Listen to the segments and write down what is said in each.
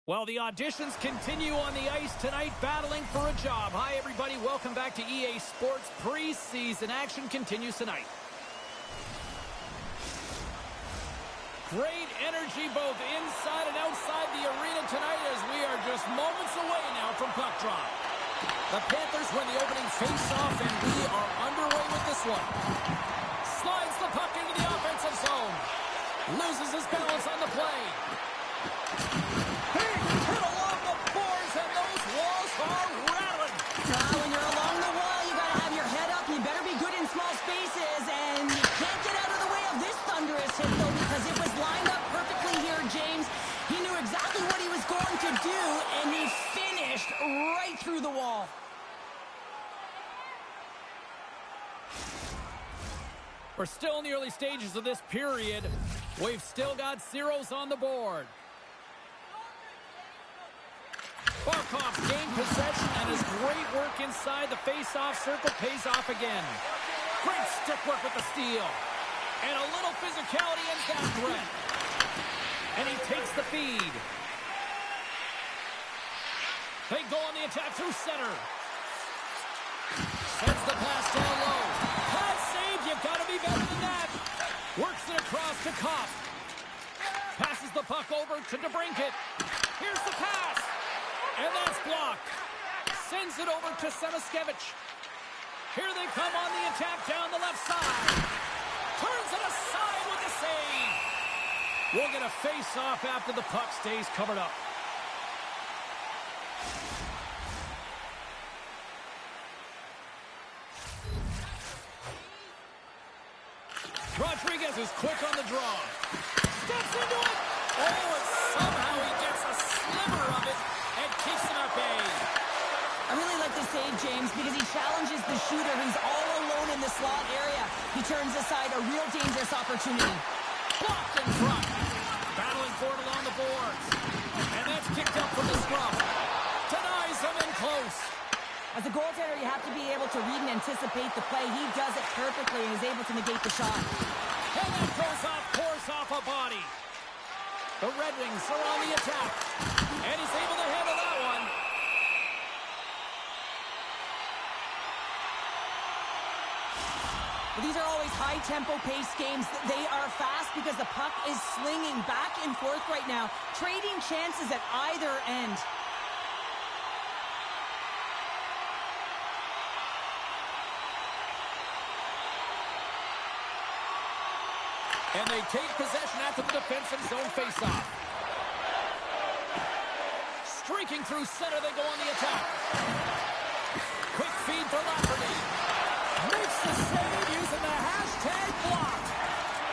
Well, the auditions continue on the ice tonight, battling for a job. Hi, everybody. Welcome back to EA Sports. Preseason action continues tonight. Great energy both inside and outside the arena tonight as we are just moments away now from puck drop. The Panthers win the opening face-off, and we are underway with this one. Slides the puck into the offensive zone. Loses his balance on the play. Hit along the boards, and those walls are rattling. When you're along the wall, you got to have your head up. You better be good in small spaces, and you can't get out of the way of this thunderous hit, though, because it was lined up perfectly here, James. He knew exactly what he was going to do, and he finished right through the wall. We're still in the early stages of this period. We've still got zeros on the board. Barkov's gained possession, and his great work inside the face-off circle pays off again. Great stick work with the steal. And a little physicality ends that threat. And he takes the feed. They go on the attack through center. Sends the pass down low. Pass save, you've got to be better than that. Works it across to Kopp. Passes the puck over to DeBrincat. Here's the pass. And that's blocked. Sends it over to Semiskevich. Here they come on the attack down the left side. Turns it aside with the save. We'll get a face-off after the puck stays covered up. Rodriguez is quick on the draw. Steps into it. Oh, and somehow he gets a sliver of it and keeps it at bay. I really like the save, James, because he challenges the shooter who's all alone in the slot area. He turns aside a real dangerous opportunity. Blocked in front. Battling for it along the boards. And that's kicked up from the scrum. Denies him in close. As a goaltender, you have to be able to read and anticipate the play. He does it perfectly and is able to negate the shot. And that throws off, pours off a body. The Red Wings are on the attack. And he's able to handle that one. These are always high-tempo pace games. They are fast because the puck is slinging back and forth right now, trading chances at either end. And they take possession after the defensive zone faceoff. Streaking through center, they go on the attack. Quick feed for Lafferty. Makes the save using the hashtag block.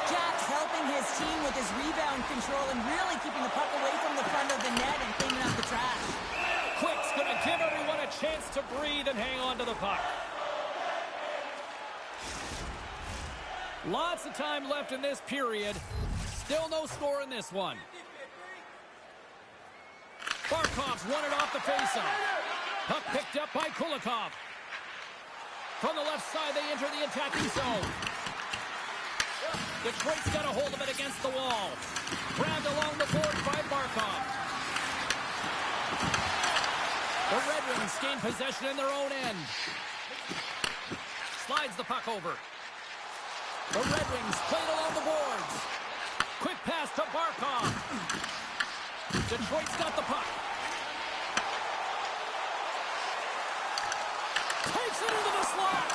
Jack's helping his team with his rebound control and really keeping the puck away from the front of the net and cleaning up the trash. Quick's going to give everyone a chance to breathe and hang on to the puck. Lots of time left in this period. Still no score in this one. Barkov's won it off the faceoff. Puck picked up by Kulikov. From the left side, they enter the attacking zone. Detroit's got a hold of it against the wall. Grabbed along the board by Barkov. The Red Wings gain possession in their own end. Slides the puck over. The Red Wings played along the boards. Quick pass to Barkov. Detroit's got the puck. Takes it into the slot.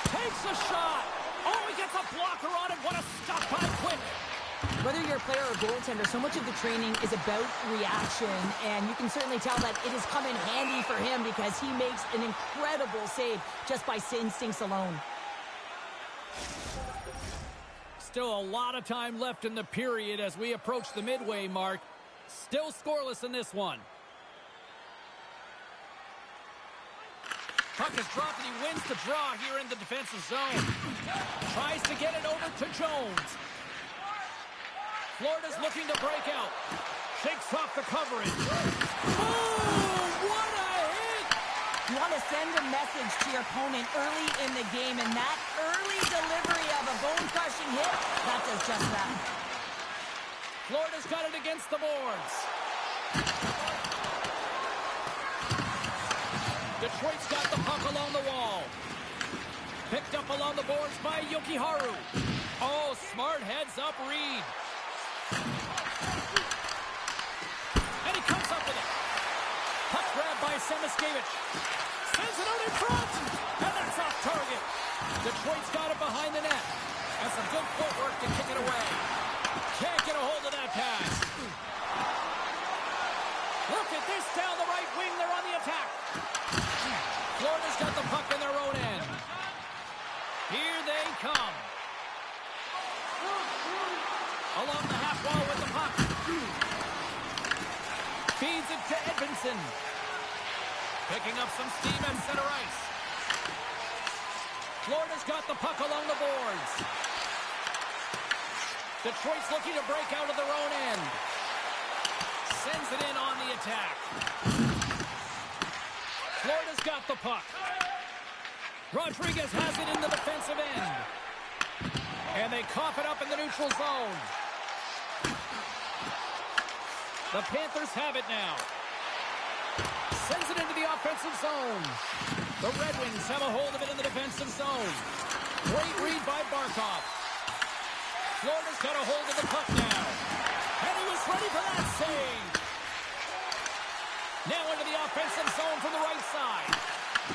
Takes a shot. Oh, he gets a blocker on it. What a stop by Quick. Whether you're a player or goaltender, so much of the training is about reaction, and you can certainly tell that it has come in handy for him because he makes an incredible save just by instincts alone. Still a lot of time left in the period as we approach the midway mark. Still scoreless in this one. Puck is dropped and he wins the draw here in the defensive zone. Tries to get it over to Jones. Florida's looking to break out. Shakes off the coverage. Oh, what a hit! You want to send a message to your opponent early in the game, and that early delivery of a bone-crushing hit, that does just that. Florida's got it against the boards. Detroit's got the puck along the wall. Picked up along the boards by Yokiharu. Oh, smart heads-up read. And he comes up with it. Puck grabbed by Semiskevich. Sends it out in front. And that's off target. Detroit's got it behind the net. And some good footwork to kick it away. Can't get a hold of that pass. Look at this down the right wing. They're on the attack. Florida's got the puck in their own end. Here they come. Along the half wall with the puck. Feeds it to Edmondson. Picking up some steam at center ice. Florida's got the puck along the boards. Detroit's looking to break out of their own end. Sends it in on the attack. Florida's got the puck. Rodriguez has it in the defensive end. And they cough it up in the neutral zone. The Panthers have it now. Sends it into the offensive zone. The Red Wings have a hold of it in the defensive zone. Great read by Barkov. Florida's got a hold of the puck now. And he was ready for that save. Now into the offensive zone from the right side.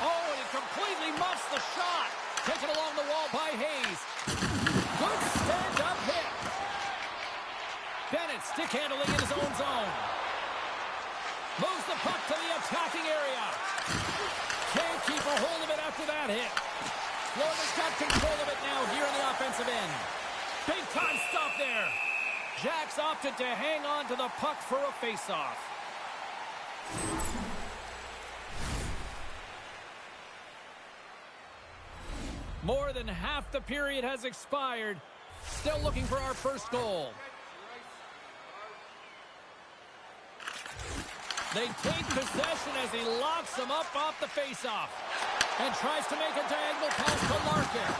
Oh, and he completely muffs the shot. Taken along the wall by Hayes. Good stand-up hit. Bennett stick handling in his own zone. Moves the puck to the attacking area. Can't keep a hold of it after that hit. Florida's got control of it now here in the offensive end. Big time stop there. Jacks opted to hang on to the puck for a face-off. More than half the period has expired. Still looking for our first goal. They take possession as he locks them up off the face-off. And tries to make a diagonal pass to Larkin.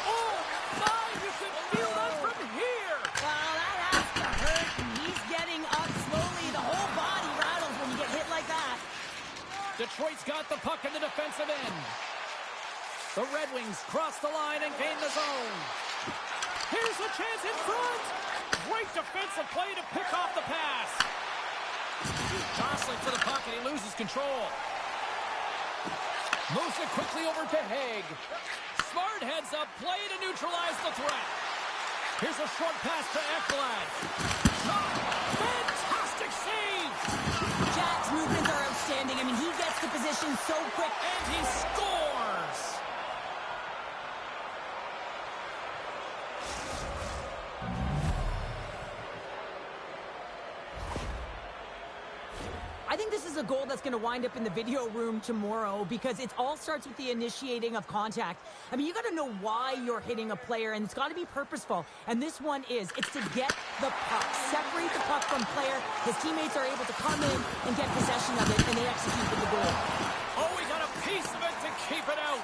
Oh, my! You can feel that from here! Well, that has to hurt. He's getting up slowly. The whole body rattles when you get hit like that. Detroit's got the puck in the defensive end. The Red Wings cross the line and gain the zone. Here's a chance in front. Great defensive play to pick off the pass. Jostling to the puck and he loses control. Moves it quickly over to Haig. Smart heads up play to neutralize the threat. Here's a short pass to Ekblad. Fantastic save. Jack's movements are outstanding. I mean, he gets the position so quick. And he scores. I think this is a goal that's going to wind up in the video room tomorrow because it all starts with the initiating of contact. I mean, you got to know why you're hitting a player, and it's got to be purposeful. And this one is. It's to get the puck, separate the puck from player. His teammates are able to come in and get possession of it, and they execute for the goal. Oh, we got a piece of it to keep it out.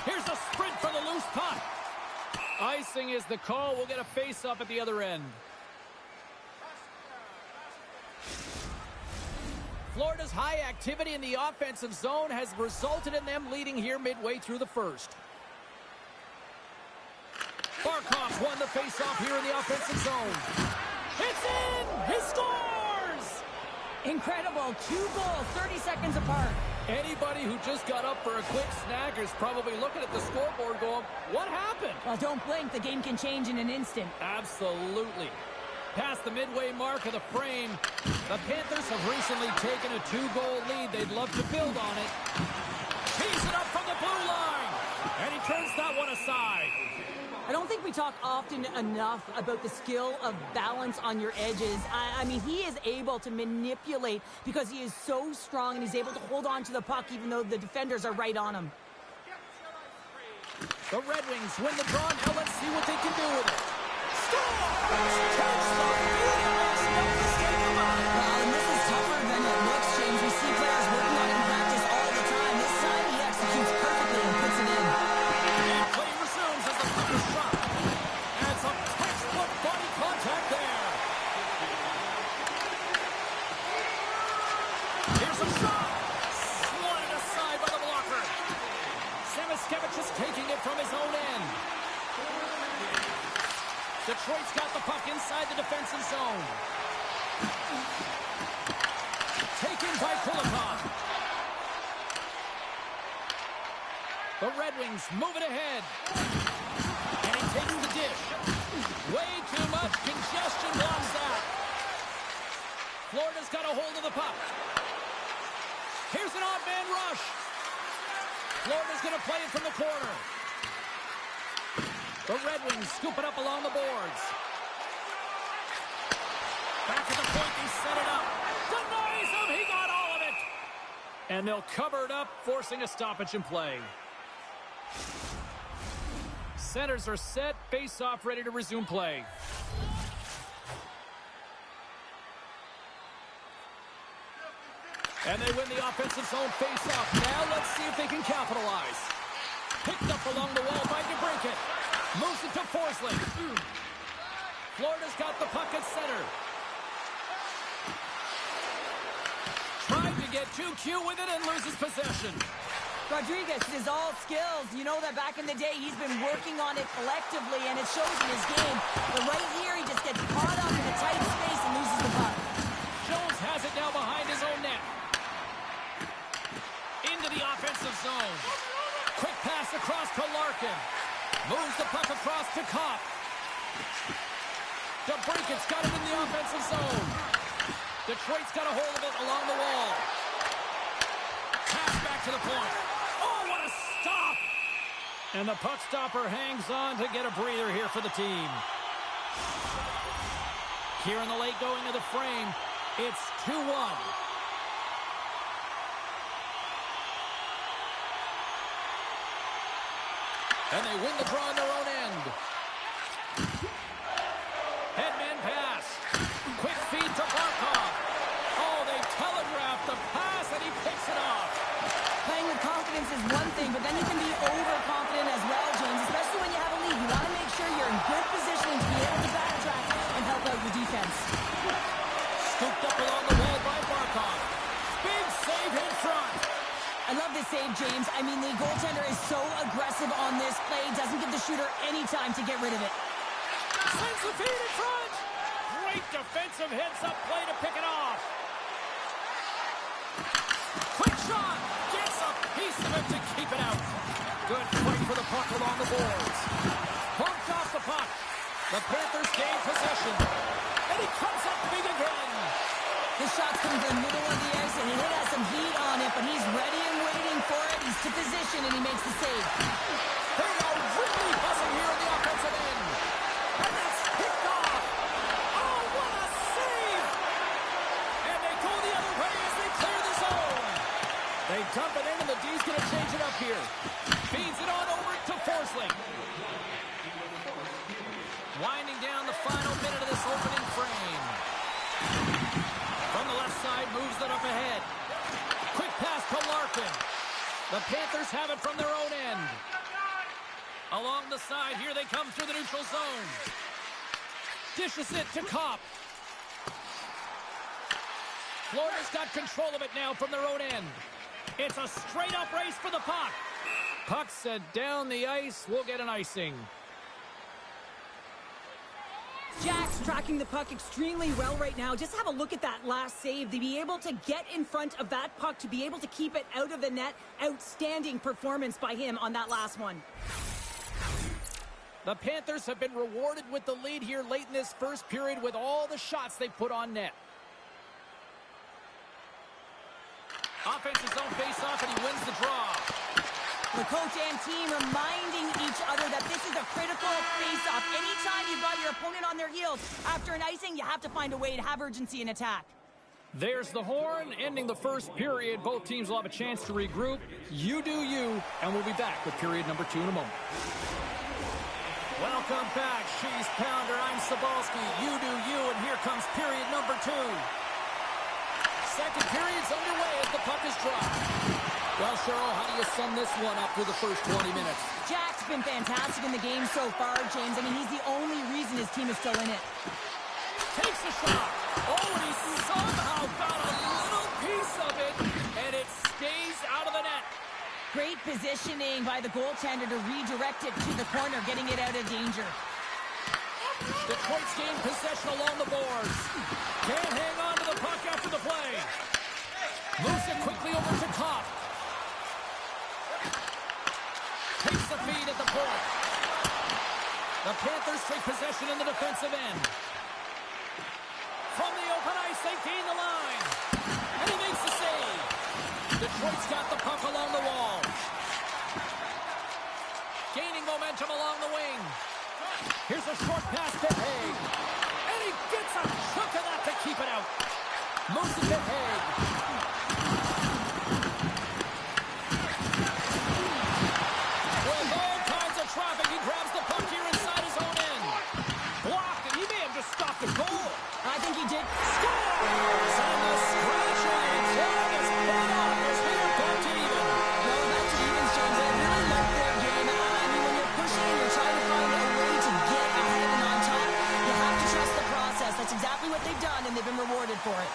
Here's a sprint for the loose puck. Icing is the call. We'll get a face-up at the other end. Florida's high activity in the offensive zone has resulted in them leading here midway through the first. Barkov won the faceoff here in the offensive zone. It's in! He scores! Incredible. 2 goals, 30 seconds apart. Anybody who just got up for a quick snack is probably looking at the scoreboard going, what happened? Well, don't blink. The game can change in an instant. Absolutely. Past the midway mark of the frame, the Panthers have recently taken a 2-goal lead. They'd love to build on it. Tees it up from the blue line, and he turns that one aside. I don't think we talk often enough about the skill of balance on your edges. I mean, he is able to manipulate because he is so strong, and he's able to hold on to the puck even though the defenders are right on him. The Red Wings win the draw. Now let's see what they can do with it. Well, and this is tougher than it looks, James. We see players working on it in practice all the time. This time he executes perfectly and puts it in. And play resumes as the puck is shot. And some textbook body contact there. Here's a shot. Swatted aside by the Is taking it from his own end. Detroit's got the puck inside the defensive zone. Taken by Kulikov. The Red Wings move it ahead. And he takes the dish. Way too much congestion blocks that. Florida's got a hold of the puck. Here's an odd man rush. Florida's going to play it from the corner. The Red Wings scoop it up along the boards. Back to the point, they set it up. Denies him, he got all of it. And they'll cover it up, forcing a stoppage in play. Centers are set, face-off ready to resume play. And they win the offensive zone face-off. Now let's see if they can capitalize. Picked up along the wall by DeBrincat. Moves it to Forsling. Florida's got the puck at center. Tried to get too cute with it and loses possession. Rodriguez is all skills. You know that back in the day, he's been working on it collectively, and it shows in his game. But right here, he just gets caught up in a tight space and loses the puck. Jones has it now behind his own net. Into the offensive zone. Quick pass across to Larkin. Moves the puck across to Kopp. DeBrincat's got it in the offensive zone. Detroit's got a hold of it along the wall. Pass back to the point. Oh, what a stop! And the puck stopper hangs on to get a breather here for the team. Here in the late going of the frame, it's 2-1. And they win the draw on their own end. Headman pass. Quick feed to Barkov. Oh, they telegraphed the pass, and he picks it off. Playing with confidence is one thing, but then you can be overconfident as well, James, especially when you have a lead. You want to make sure you're in good positioning to be able to backtrack and help out your defense. Scooped up along the wall by Barkov. Big save in front. I love this save, James. I mean, the goaltender is so aggressive on this play. Doesn't give the shooter any time to get rid of it. Sends the feed in front. Great defensive heads-up play to pick it off. Quick shot. Gets a piece of it to keep it out. Good fight for the puck along the boards. Bumped off the puck. The Panthers gain possession. And he comes up big again. His shot's coming to the middle of the ice, and he has some heat on it, but he's ready and waiting for it. He's to position, and he makes the save. They are really buzzing here in the offensive end. And that's picked off. Oh, what a save! And they go the other way as they clear the zone. They dump it in, and the D's going to change it up here. Feeds it on over to Forsling. Winding down the final minute of this opening frame. From the left side, moves it up ahead. Quick pass to Larkin. The Panthers have it from their own end. Along the side, here they come through the neutral zone. Dishes it to Kopp. Florida's got control of it now from their own end. It's a straight-up race for the puck. Puck sent down the ice. We'll get an icing. Jack's tracking the puck extremely well right now. Just have a look at that last save. To be able to get in front of that puck, to be able to keep it out of the net, outstanding performance by him on that last one. The Panthers have been rewarded with the lead here late in this first period with all the shots they put on net. Offensive zone face-off, and he wins the draw. The coach and team reminding each other that this is a critical face-off. Anytime you've got your opponent on their heels, after an icing, you have to find a way to have urgency in attack. There's the horn, ending the first period. Both teams will have a chance to regroup. You do you, and we'll be back with period number 2 in a moment. Welcome back, Cheese Pounder. I'm Sabalski. You do you, and here comes period number 2. Second period's underway as the puck is dropped. Well, Cheryl, how do you sum this one up through the first 20 minutes? Jack's been fantastic in the game so far, James. I mean, he's the only reason his team is still in it. Takes a shot. Oh, and he somehow got a little piece of it, and it stays out of the net. Great positioning by the goaltender to redirect it to the corner, getting it out of danger. Detroit's gained possession along the boards. Can't hang on to the puck after the play. Moves it quickly over to Kopp. Takes the feed at the point. The Panthers take possession in the defensive end. From the open ice, they gain the line. And he makes the save. Detroit's got the puck along the wall. Gaining momentum along the wing. Here's a short pass to Haig. And he gets a chunk of that to keep it out. Moves it to Haig. With all kinds of traffic, he grabs the puck here inside his own end. Blocked, and he may have just stopped the goal. I think he did. Scores! On the scratch line. Time is put off as we are back to even. No, back to evens, James. I really like their game. I mean, when you're pushing and you're trying to find a way to get ahead and on top, you have to trust the process. That's exactly what they've done, and they've been rewarded for it.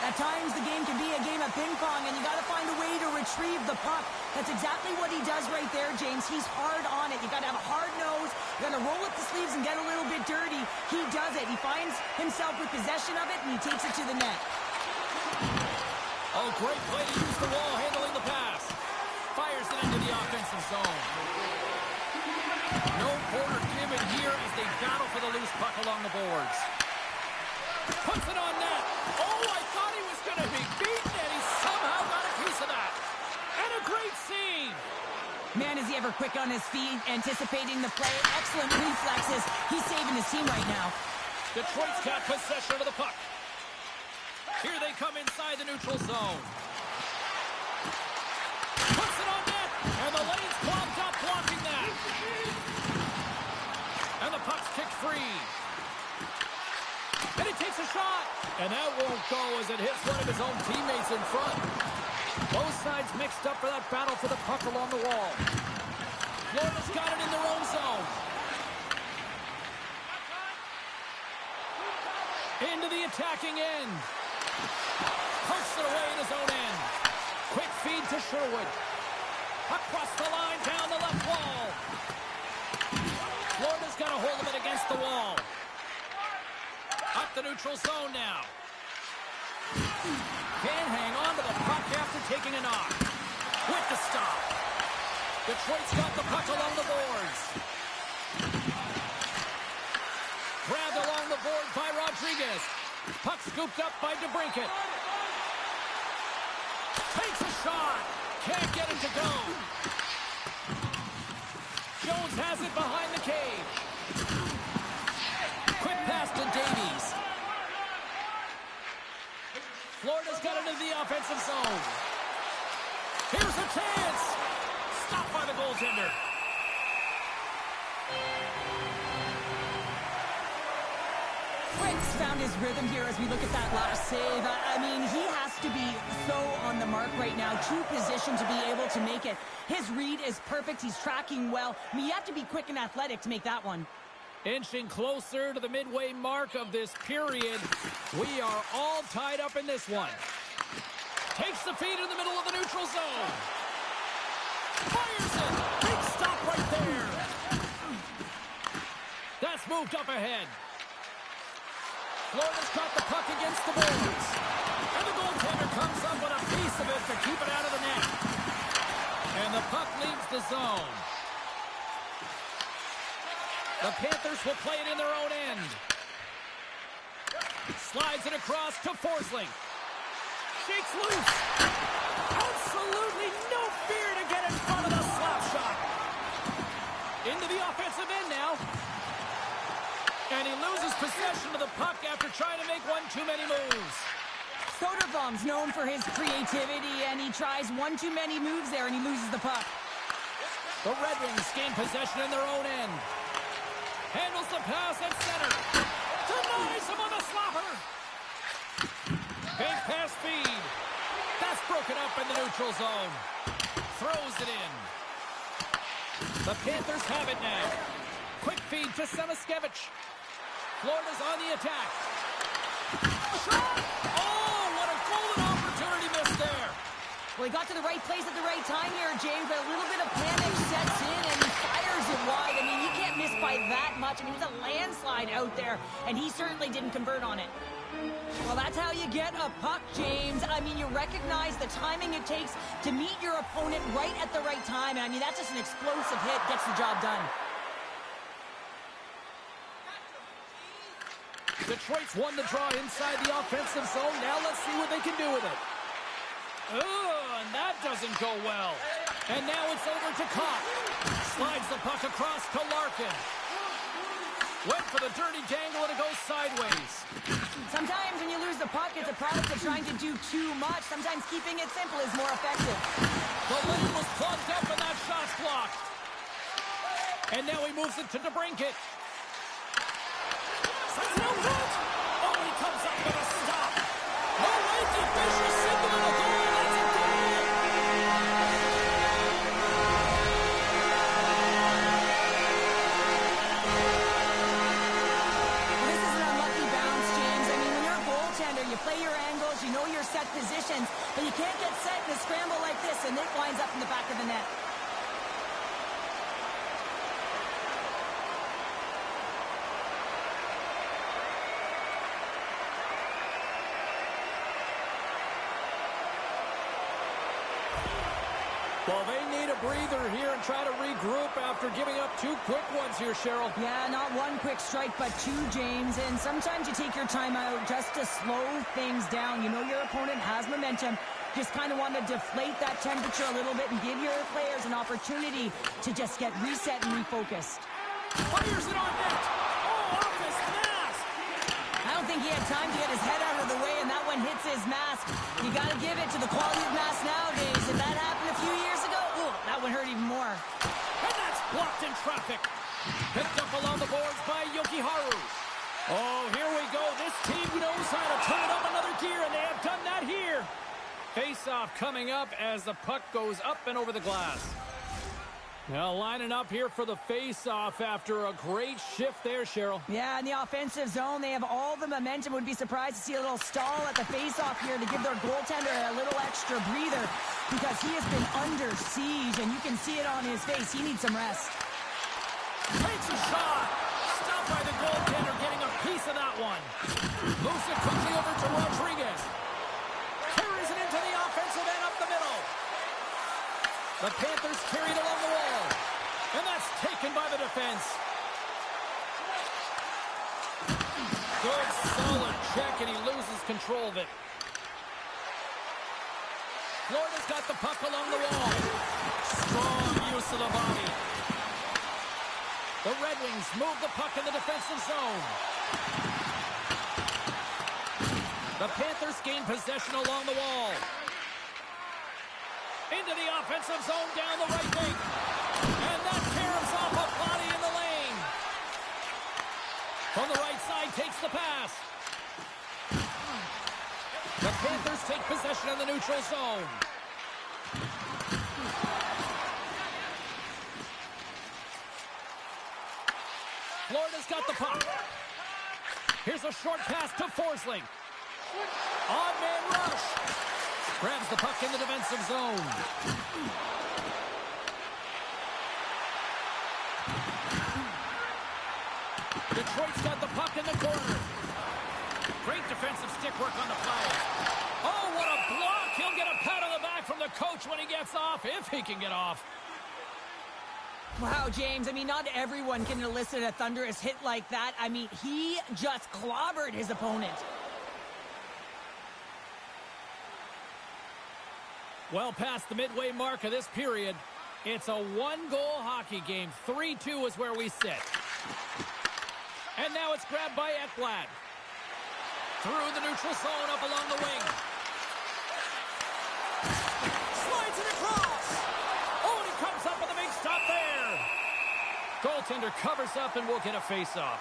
At times, the game can be a game of ping pong, and you got to find a way to retrieve the puck. That's exactly what he does right there, James. He's hard on it. You got to have a hard nose. You got to roll up the sleeves and get a little bit dirty. He does it. He finds himself with possession of it, and he takes it to the net. Oh, great play to use the wall, handling the pass. Fires it into the offensive zone. No quarter given here as they battle for the loose puck along the boards. Puts it on net. Oh, I thought he was going to be beaten, and he somehow got a piece of that. And a great save. Man, is he ever quick on his feet, anticipating the play. Excellent reflexes. He's saving his team right now. Detroit's got possession of the puck. Here they come inside the neutral zone. Puts it on net, and the lane's clogged up, blocking that. And the puck's kicked free. And he takes a shot. And that won't go as it hits one of his own teammates in front. Both sides mixed up for that battle for the puck along the wall. Florida's got it in their own zone. Into the attacking end. Pokes it away in his own end. Quick feed to Sherwood. Across the line, down the left wall. Florida's got a hold of it against the wall. Up the neutral zone now. Can't hang on to the puck after taking a knock. With the stop. Detroit's got the puck along the boards. Grabbed along the board by Rodriguez. Puck scooped up by DeBrincat. Takes a shot. Can't get it to go. Jones has it behind the cage. Quick pass to Davies. Florida's got it into the offensive zone. Here's a chance. Stopped by the goaltender. Fritz found his rhythm here as we look at that last save. I mean, he has to be so on the mark right now. True position to be able to make it. His read is perfect. He's tracking well. I mean, you have to be quick and athletic to make that one. Inching closer to the midway mark of this period. We are all tied up in this one. Takes the feed in the middle of the neutral zone. Fires it. Big stop right there. That's moved up ahead. Florida's got the puck against the boards. And the goaltender comes up with a piece of it to keep it out of the net. And the puck leaves the zone. The Panthers will play it in their own end. Slides it across to Forsling. Shakes loose. Absolutely no fear to get in front of the slap shot. Into the offensive end now. And he loses possession of the puck after trying to make one too many moves. Soderblom's known for his creativity, and he tries one too many moves there, and he loses the puck. The Red Wings gain possession in their own end. Handles the pass at center. Denies him on the slapper. Big pass feed. That's broken up in the neutral zone. Throws it in. The Panthers have it now. Quick feed to Samaskevich. Florida's on the attack. Shot! Oh, what a golden opportunity missed there. Well, he got to the right place at the right time here, James, but a little bit of panic sets in, and he fires it wide. I mean, you can't miss by that much. I mean, it was a landslide out there, and he certainly didn't convert on it. Well, that's how you get a puck, James. I mean, you recognize the timing it takes to meet your opponent right at the right time. And I mean, that's just an explosive hit, gets the job done. Detroit's won the draw inside the offensive zone. Now let's see what they can do with it. Oh, and that doesn't go well. And now it's over to Kopp. Slides the puck across to Larkin. Went for the dirty dangle and it goes sideways. Sometimes when you lose the puck, it's a product of trying to do too much. Sometimes keeping it simple is more effective. The lane was plugged up and that shot's blocked. And now he moves it to DeBrincat. Sends it out front. Oh, he comes up with a stop. No way, the official signal and a goal. That's a goal. This is an unlucky bounce, James. I mean, when you're a goaltender, you play your angles, you know your set positions, but you can't get set in a scramble like this, and it winds up in the back of the net. Well, they need a breather here and try to regroup after giving up two quick ones here, Cheryl. Yeah, not one quick strike, but two, James. And sometimes you take your time out just to slow things down. You know your opponent has momentum. Just kind of want to deflate that temperature a little bit and give your players an opportunity to just get reset and refocused. Fires it on net. Oh, off his mask. I don't think he had time to get his head out of the way, and that one hits his mask. You got to give it to the quality of mask nowadays. If that happened a few years ago, ooh, that one hurt even more. And that's blocked in traffic. Picked up along the boards by Yokiharu. Oh, here we go. This team knows how to turn it up another gear, and they have done that here. Face-off coming up as the puck goes up and over the glass. Now lining up here for the face-off after a great shift there, Cheryl. Yeah, in the offensive zone, they have all the momentum. Would be surprised to see a little stall at the face-off here to give their goaltender a little extra breather because he has been under siege, and you can see it on his face. He needs some rest. Takes a shot. Stopped by the goaltender, getting a piece of that one. Moves it quickly over to Rodriguez. Carries it into the offensive end up the middle. The Panthers carried along the wall. And that's taken by the defense. Good, solid check, and he loses control of it. Florida's got the puck along the wall. Strong use of the body. The Red Wings move the puck in the defensive zone. The Panthers gain possession along the wall. Into the offensive zone down the right wing. And that tears off a body in the lane. On the right side takes the pass. The Panthers take possession in the neutral zone. Florida's got the puck. Here's a short pass to Forsling. On-man rush. Grabs the puck in the defensive zone. Detroit's got the puck in the corner. Great defensive stick work on the play. Oh, what a block. He'll get a pat on the back from the coach when he gets off, if he can get off. Wow, James, I mean, not everyone can elicit a thunderous hit like that. I mean, he just clobbered his opponent. Well past the midway mark of this period, it's a one-goal hockey game. 3-2 is where we sit. And now it's grabbed by Ekblad. Through the neutral zone, up along the wing. Slides it across. Oh, and he comes up with a big stop there. Goaltender covers up and will get a face-off.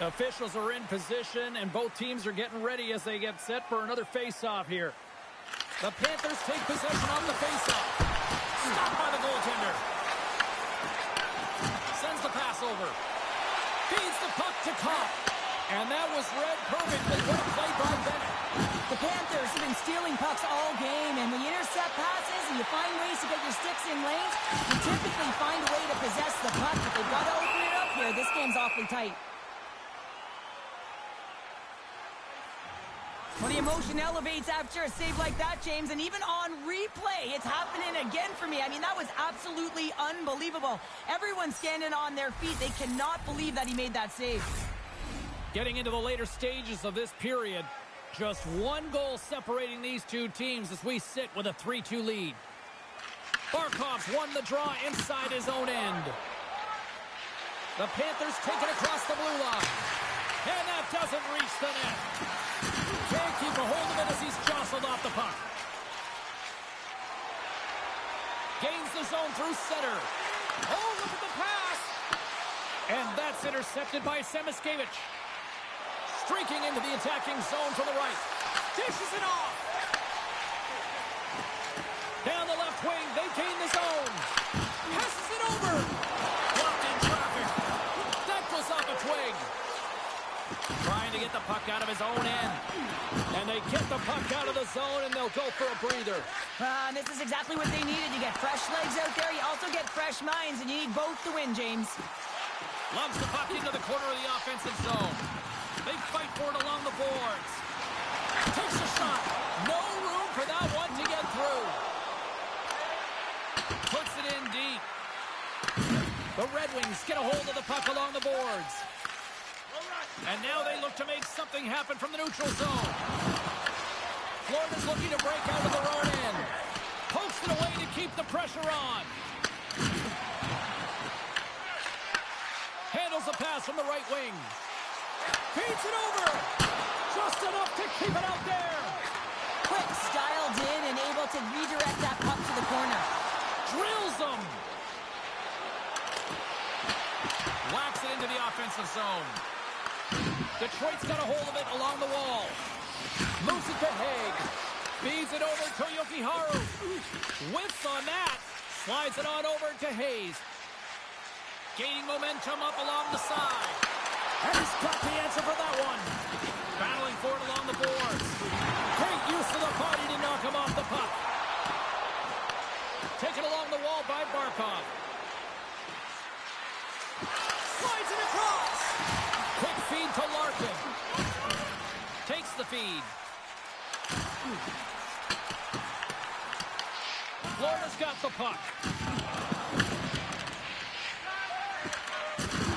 Officials are in position, and both teams are getting ready as they get set for another face-off here. The Panthers take possession on the face-off. Stopped by the goaltender. Sends the pass over. Feeds the puck to Kopp. And that was read perfectly. What a play by Bennett. The Panthers have been stealing pucks all game, and when you intercept passes and you find ways to get your sticks in lanes, you typically find a way to possess the puck. But they've got to open it up here. This game's awfully tight. Well, the emotion elevates after a save like that, James, and even on replay, it's happening again for me. I mean, that was absolutely unbelievable. Everyone's standing on their feet. They cannot believe that he made that save. Getting into the later stages of this period, just one goal separating these two teams as we sit with a 3-2 lead. Barkov's won the draw inside his own end. The Panthers take it across the blue line. And that doesn't reach the net. Can't keep a hold of it as he's jostled off the puck. Gains the zone through center. Oh, look at the pass. And that's intercepted by Semiskevich. Streaking into the attacking zone from the right. Dishes it off. Down the left wing, they gain the zone. Passes it over. Blocked in traffic. That goes off a twig. Trying to get the puck out of his own end. And they get the puck out of the zone, and they'll go for a breather. This is exactly what they needed. You get fresh legs out there. You also get fresh minds, and you need both to win, James. Loves the puck into the corner of the offensive zone. They fight for it along the boards. Takes a shot. No room for that one to get through. Puts it in deep. The Red Wings get a hold of the puck along the boards. And now they look to make something happen from the neutral zone. Florida's looking to break out of their own end. Pokes it away to keep the pressure on. Handles the pass from the right wing. Feeds it over. Just enough to keep it out there. Quick, styled in and able to redirect that puck to the corner. Drills them. Whacks it into the offensive zone. Detroit's got a hold of it along the wall. Moves it to Haig. Feeds it over to Yokiharu. Whiffs on that. Slides it on over to Hayes. Gaining momentum up along the side. And he's got the answer for that one. Battling for it along the boards. Great use of the body to knock him off the puck. Taken along the wall by Barkov. Slides it across. Quick feed to Larkin. Takes the feed. Florida's got the puck.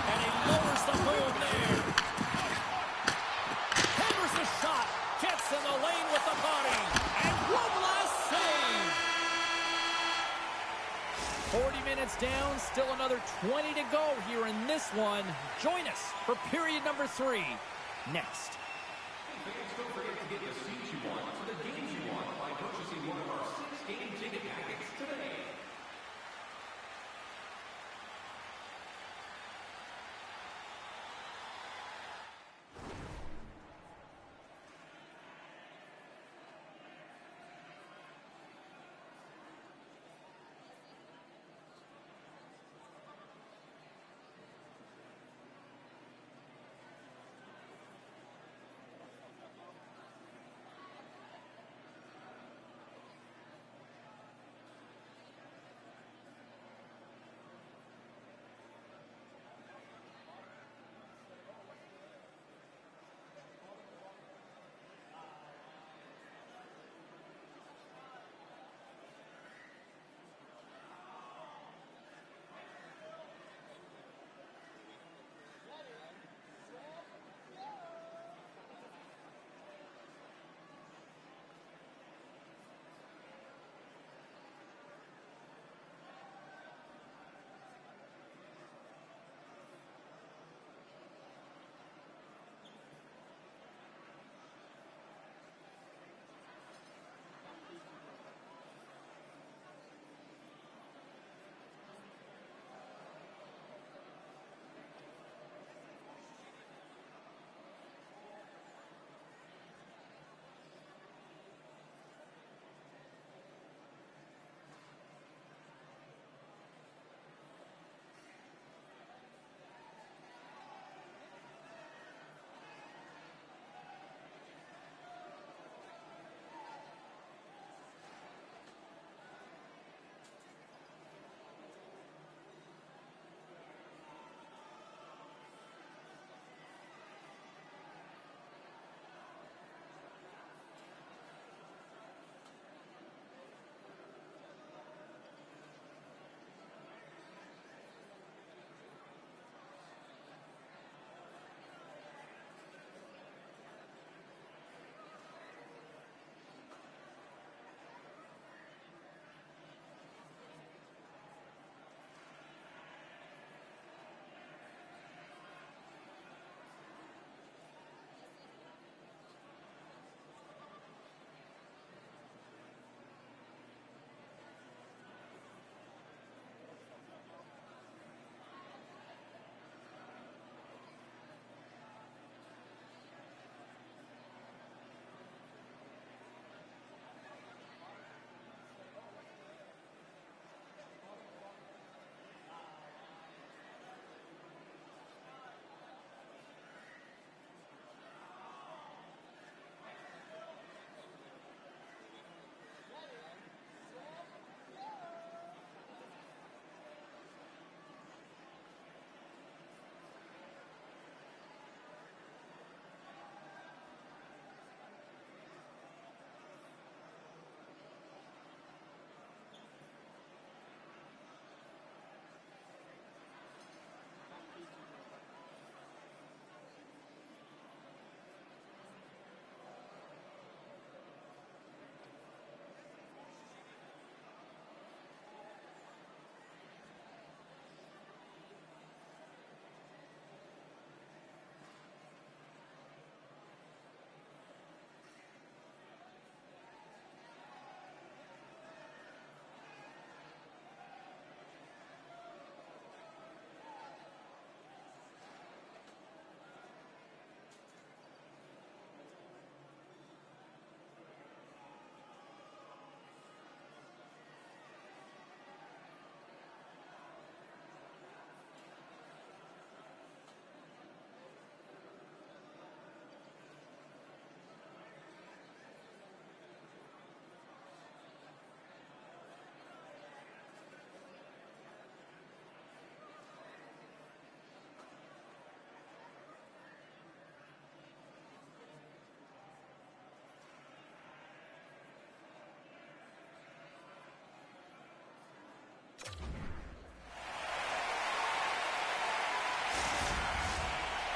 And he lowers the boom there. Hammers the shot. Gets in the lane with the body. And one last save. 40 minutes down. Still another 20 to go here in this one. Join us for period number 3 next. Don't forget to get the seats you want to the games you want by purchasing one of our 6 game ticket packets today.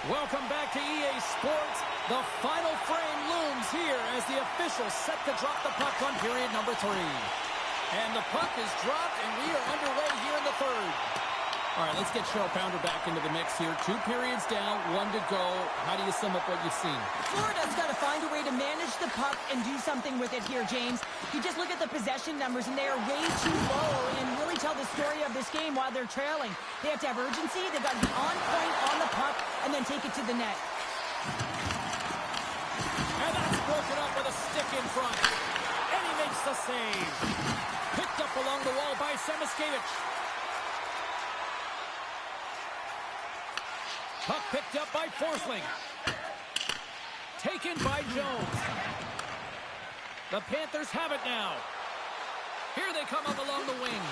Welcome back to EA Sports. The final frame looms here as the officials set to drop the puck on period number 3. And the puck is dropped, and we are underway here in the third. All right, let's get Cheryl Pounder back into the mix here. 2 periods down, 1 to go. How do you sum up what you've seen? Florida's got to find a way to manage the puck and do something with it here, James. You just look at the possession numbers, and they are way too low and really tell the story of this game while they're trailing. They have to have urgency. They've got to be on point on the puck and then take it to the net. And that's broken up with a stick in front. And he makes the save. Picked up along the wall by Semiskevich. Puck picked up by Forsling. Taken by Jones. The Panthers have it now. Here they come up along the wing.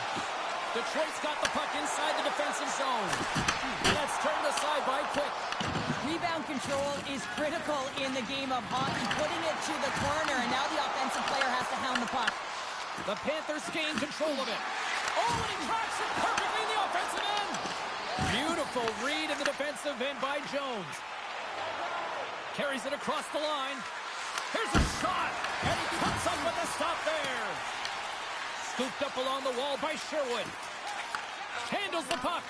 Detroit's got the puck inside the defensive zone. And that's turned aside by Quick. Rebound control is critical in the game of hockey. Putting it to the corner, and now the offensive player has to hound the puck. The Panthers gain control of it. Oh, and he tracks it perfectly in the offensive end. Beautiful read in the defensive end by Jones. Carries it across the line. Here's a shot, and he comes up with a stop there. Scooped up along the wall by Sherwood. Handles the puck.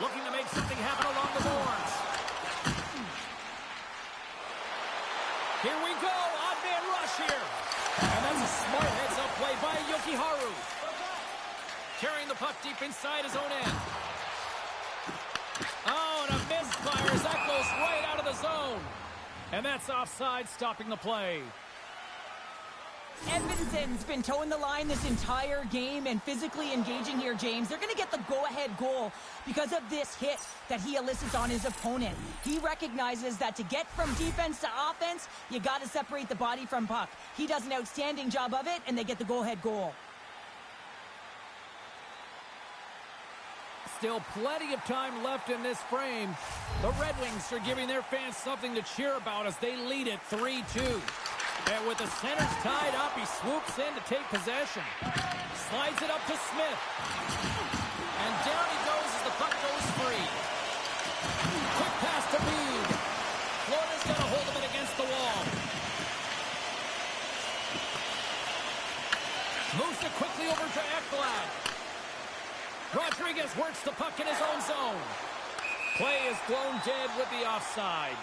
Looking to make something happen along the boards. Here we go, odd man rush here. And that's a smart heads-up play by Yokiharu. Carrying the puck deep inside his own end. Oh, and a misfire as that goes right out of the zone. And that's offside, stopping the play. Edmonton's been towing the line this entire game and physically engaging here, James. They're going to get the go-ahead goal because of this hit that he elicits on his opponent. He recognizes that to get from defense to offense, you got to separate the body from puck. He does an outstanding job of it, and they get the go-ahead goal. Still plenty of time left in this frame. The Red Wings are giving their fans something to cheer about as they lead it 3-2. And with the centers tied up, he swoops in to take possession. Slides it up to Smith. And down he goes as the puck goes free. Quick pass to Reed. Florida's got a hold of it against the wall. Moves it quickly over to Ekblad. Rodriguez works the puck in his own zone. Play is blown dead with the offside.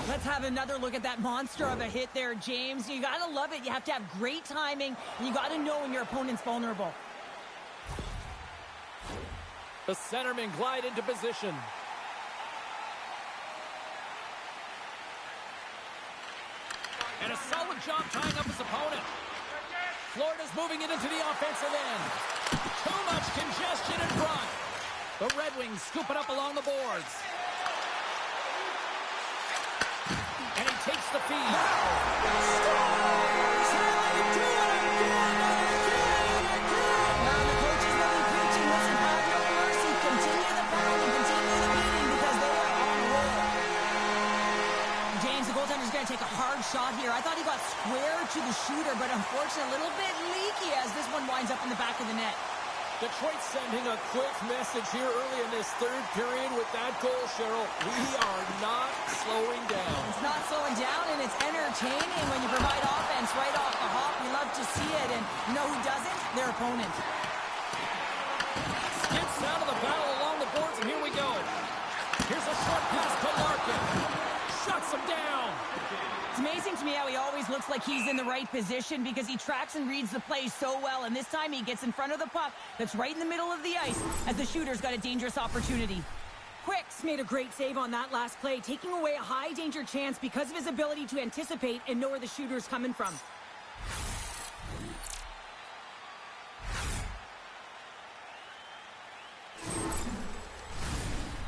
Let's have another look at that monster of a hit there, James. You got to love it. You have to have great timing, and you got to know when your opponent's vulnerable. The centermen glide into position. And a solid job tying up his opponent. Florida's moving it into the offensive end. Too much congestion in front. The Red Wings scoop it up along the boards. And he takes the feed. Now the coach is really preaching, listen, have no mercy. Continue the pound and continue the beating because they are on a roll. James, the goaltender's going to take a hard shot here. I thought he got square to the shooter, but unfortunately a little bit leaky as this one winds up in the back of the net. Detroit sending a quick message here early in this third period with that goal, Cheryl. We are not slowing down. It's not slowing down, and it's entertaining when you provide offense right off the hop. We love to see it, and you know who doesn't? Their opponent. Skids out of the battle along the boards, and here we go. Here's a short pass to Larkin. Shuts him down. It's amazing to me how he always looks like he's in the right position because he tracks and reads the play so well, and this time he gets in front of the puck that's right in the middle of the ice as the shooter's got a dangerous opportunity. Quicks made a great save on that last play, taking away a high-danger chance because of his ability to anticipate and know where the shooter's coming from.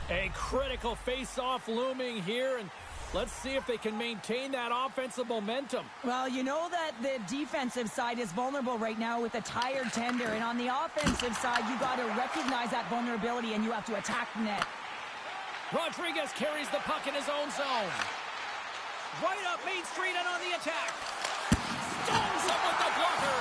A critical face-off looming here, and let's see if they can maintain that offensive momentum. Well, you know that the defensive side is vulnerable right now with a tired tender, and on the offensive side, you got to recognize that vulnerability, and you have to attack the net. Rodriguez carries the puck in his own zone. Right up Main Street and on the attack. Stones up with the blocker.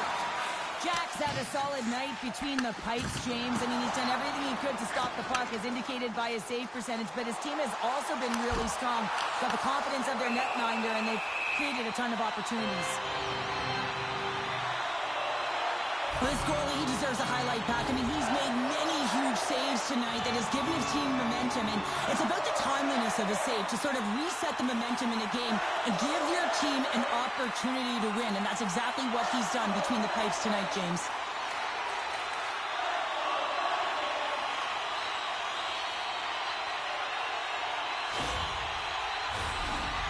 Jack's had a solid night between the pipes, James. I mean, he's done everything he could to stop the puck, as indicated by his save percentage, but his team has also been really strong. Got the confidence of their netminder, and they've created a ton of opportunities. Well, this goalie, he deserves a highlight pack. I mean, he's made many huge saves tonight that has given his team momentum, and it's about the timeliness of a save to sort of reset the momentum in a game and give your team an opportunity to win, and that's exactly what he's done between the pipes tonight, James.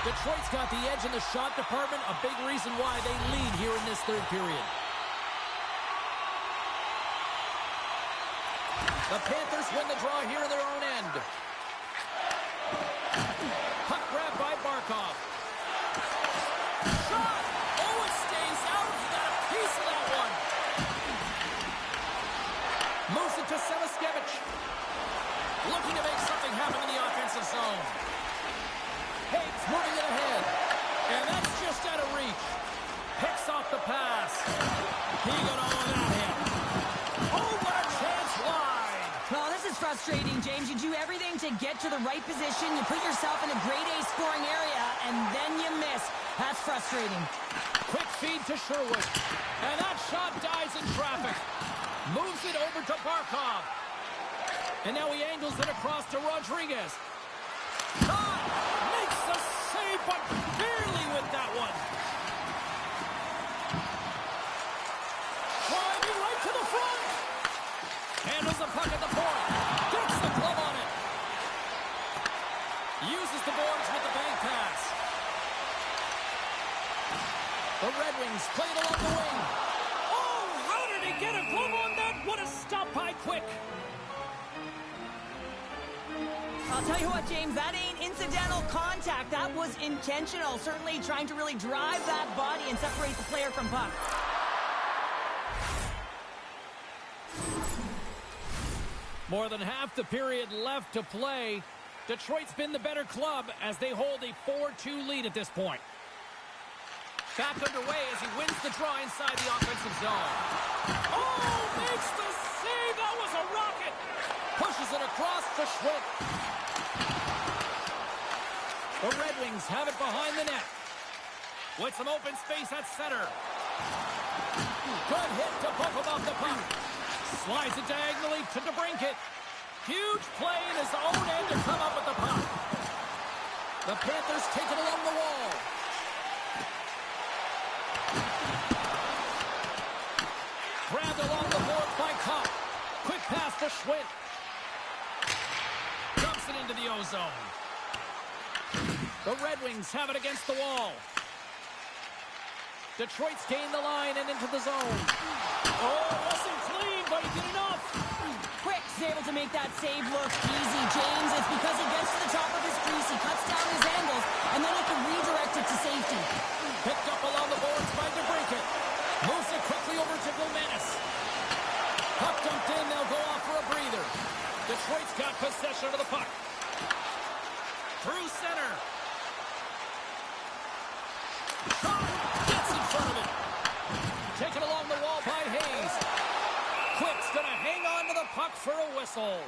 Detroit's got the edge in the shot department, a big reason why they lead here in this third period. The Panthers win the draw here in their own end. Puck grab by Barkov. Shot! Oh, it stays out. He got a piece of that one. Moves it to Savaskevich. Looking to make something happen in the offensive zone. Hague's moving it ahead. And that's just out of reach. Picks off the pass. He got all of that hit. Oh, what a chance wide. Well, this is frustrating, James. You do everything to get to the right position. You put yourself in a grade A scoring area, and then you miss. That's frustrating. Quick feed to Sherwood. And that shot dies in traffic. Moves it over to Barkov. And now he angles it across to Rodriguez. Shot! Makes the save, but barely with that one. Driving right to the front. Handles the puck at the point. Gets the glove on it. Uses the boards with the bank pass. The Red Wings play it along the wing. Oh, how did he get a glove on that? What a stop by Quick. I'll tell you what, James, that ain't incidental contact. That was intentional. Certainly trying to really drive that body and separate the player from puck. More than half the period left to play. Detroit's been the better club as they hold a 4-2 lead at this point. Back underway as he wins the draw inside the offensive zone. Oh, makes the save! That was a rocket! Pushes it across to Schmidt. The Red Wings have it behind the net. With some open space at center. Good hit to poke him off the puck. Slides it diagonally to DeBrincat. Huge play in his own end to come up with the puck. The Panthers take it along the wall. Grabbed along the boards by Kopp. Quick pass to Schmidt. Dumps it into the O-zone. The Red Wings have it against the wall. Detroit's gained the line and into the zone. Oh, it wasn't clean, but he did enough. Quick's able to make that save look easy, James. It's because he gets to the top of his crease, he cuts down his angles, and then he can redirect it to safety. Picked up along the boards by DeBrincat. Moves it quickly over to Gilmanis. Puck dumped in, they'll go off for a breather. Detroit's got possession of the puck. Through center. Shot! Gets in front of it. Taken along the wall by Hayes. Quick's going to hang on to the puck for a whistle.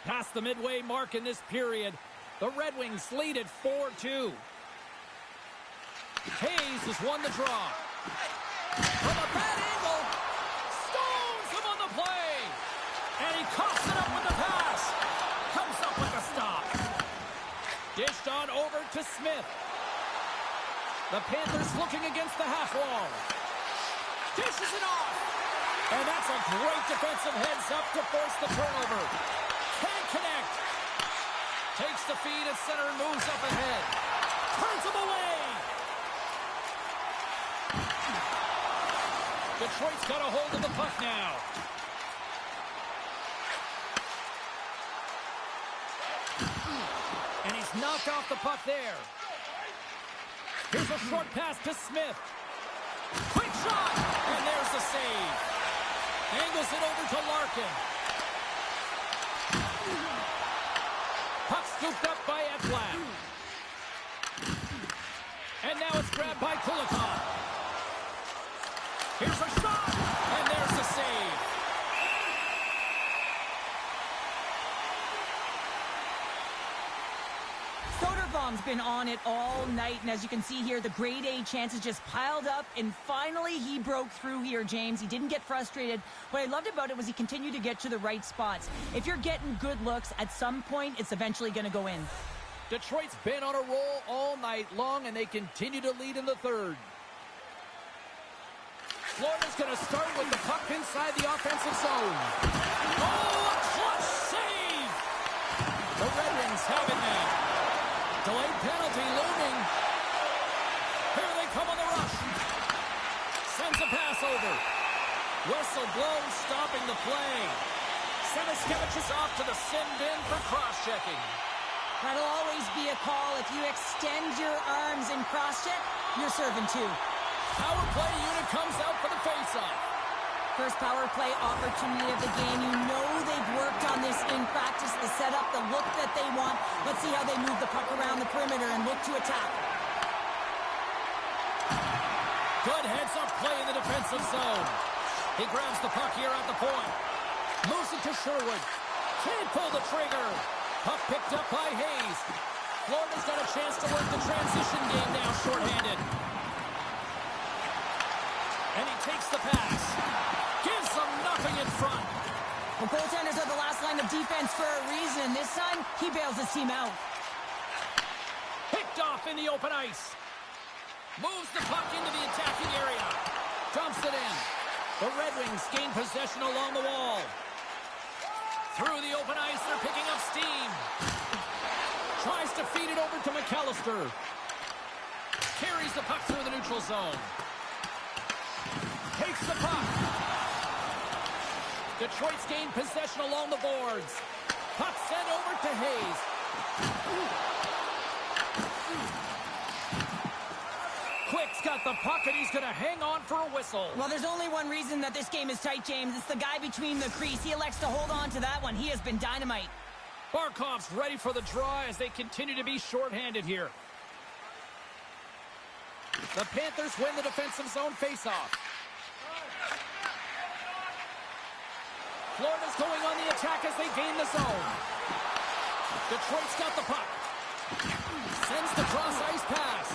Past the midway mark in this period, the Red Wings lead at 4-2. Hayes has won the draw. From a bad angle, stones him on the play. And he coughs it up with the pass. Comes up with a stop. Dished on over to Smith. The Panthers looking against the half wall. Dishes it off. And that's a great defensive heads up to force the turnover. Can't connect. Takes the feed at center and moves up ahead. Turns him away. Detroit's got a hold of the puck now. And he's knocked off the puck there. Here's a short pass to Smith. Quick shot! And there's the save. Angles it over to Larkin. Puck scooped up by Ekblad. by Kulikov. Here's a shot, and there's the save. Soderblom's been on it all night, and as you can see here, the grade A chances just piled up, and finally he broke through here, James. He didn't get frustrated. What I loved about it was he continued to get to the right spots. If you're getting good looks, at some point, it's eventually going to go in. Detroit's been on a roll all night long, and they continue to lead in the third. Florida's going to start with the puck inside the offensive zone. Oh, a clutch save! The Red Wings have it now. Delayed penalty looming. Here they come on the rush. Sends a pass over. Whistle blows, stopping the play. Semiskevich is off to the sin bin for cross-checking. That'll always be a call. If you extend your arms in cross-check, you're serving too. Power play unit comes out for the face-off. First power play opportunity of the game. You know they've worked on this in practice, the setup, the look that they want. Let's see how they move the puck around the perimeter and look to attack. Good heads-up play in the defensive zone. He grabs the puck here at the point. Moves it to Sherwood. Can't pull the trigger. Puck picked up by Hayes. Florida's got a chance to work the transition game now shorthanded. And he takes the pass. Gives them nothing in front. Well, goaltenders are the last line of defense for a reason. This time, he bails his team out. Picked off in the open ice. Moves the puck into the attacking area. Dumps it in. The Red Wings gain possession along the wall. Through the open ice, they're picking up steam. Tries to feed it over to McAllister. Carries the puck through the neutral zone. Takes the puck. Detroit's gained possession along the boards. Puck sent over to Hayes. Quick's got the puck, and he's going to hang on for a whistle. Well, there's only one reason that this game is tight, James. It's the guy between the crease. He elects to hold on to that one. He has been dynamite. Barkov's ready for the draw as they continue to be shorthanded here. The Panthers win the defensive zone faceoff. Florida's going on the attack as they gain the zone. Detroit's got the puck. Sends the cross-ice pass.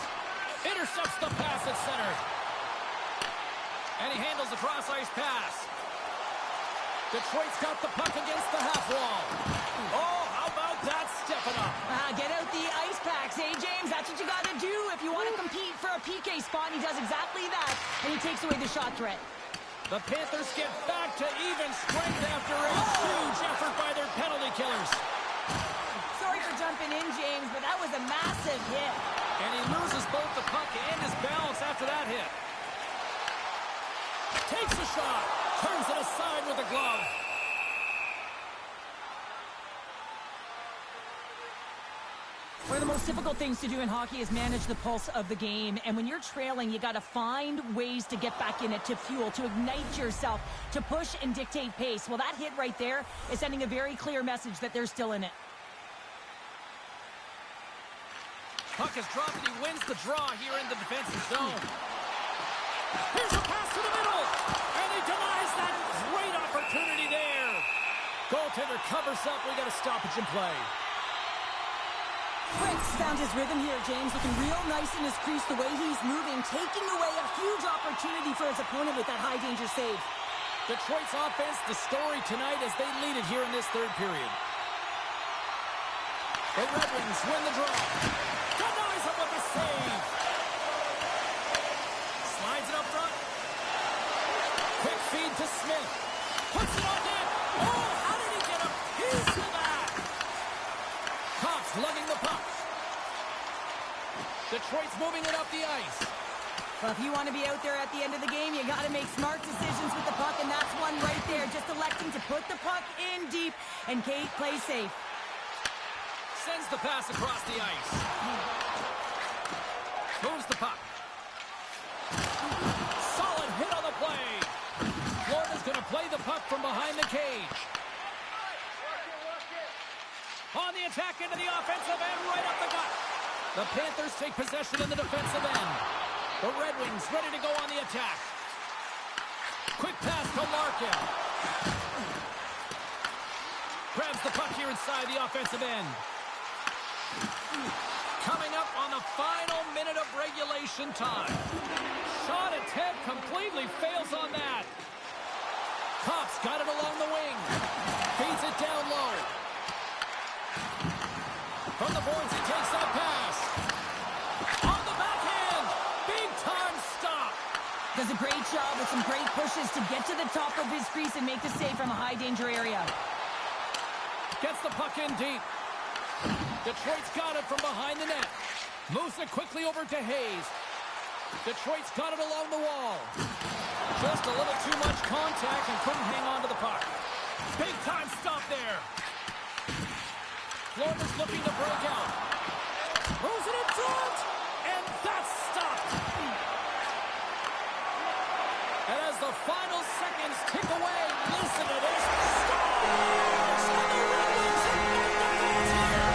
Intercepts the pass at center. And he handles the cross-ice pass. Detroit's got the puck against the half wall. Oh, how about that stepping up? Get out the ice packs, eh, James? That's what you got to do if you want to compete for a PK spot. And he does exactly that, and he takes away the shot threat. The Panthers get back to even strength after a huge effort by their penalty killers. Sorry for jumping in, James, but that was a massive hit. And he loses both the puck and his balance after that hit. Takes a shot. Turns it aside with a glove. One of the most difficult things to do in hockey is manage the pulse of the game. And when you're trailing, you got to find ways to get back in it, to fuel, to ignite yourself, to push and dictate pace. Well, that hit right there is sending a very clear message that they're still in it. Puck is dropped and he wins the draw here in the defensive zone. Here's a pass to the middle. And he denies that great opportunity there. Goaltender covers up. We got a stoppage in play. Fritz found his rhythm here, James. Looking real nice in his crease, the way he's moving, taking away a huge opportunity for his opponent with that high-danger save. Detroit's offense, the story tonight as they lead it here in this third period. The Red Wings win the draw. Denies him with a save. Slides it up front. Quick feed to Smith. Puts it on net. Oh, how did he get a piece of that? Cops lugging the puck. Detroit's moving it up the ice. Well, if you want to be out there at the end of the game, you got to make smart decisions with the puck, and that's one right there. Just electing to put the puck in deep and play safe. Sends the pass across the ice. Moves the puck. Solid hit on the play. Florida's going to play the puck from behind the cage. On the attack into the offensive end, right up the gut. The Panthers take possession in the defensive end. The Red Wings ready to go on the attack. Quick pass to Larkin. Grabs the puck here inside the offensive end. Coming up on the final minute of regulation time. Shot attempt completely fails on that. Kopp's got it along the wing. Feeds it down low. From the boards, he takes that pass. On the backhand. Big time stop. Does a great job with some great pushes to get to the top of his crease and make the save from a high danger area. Gets the puck in deep. Detroit's got it from behind the net. Moves it quickly over to Hayes. Detroit's got it along the wall. Just a little too much contact and couldn't hang on to the puck. Big time stop there. Florida's looking to break out. Throws it in front. And that's stopped. And as the final seconds tick away, listen to this. Scores! And the Red Wings have made the goals here.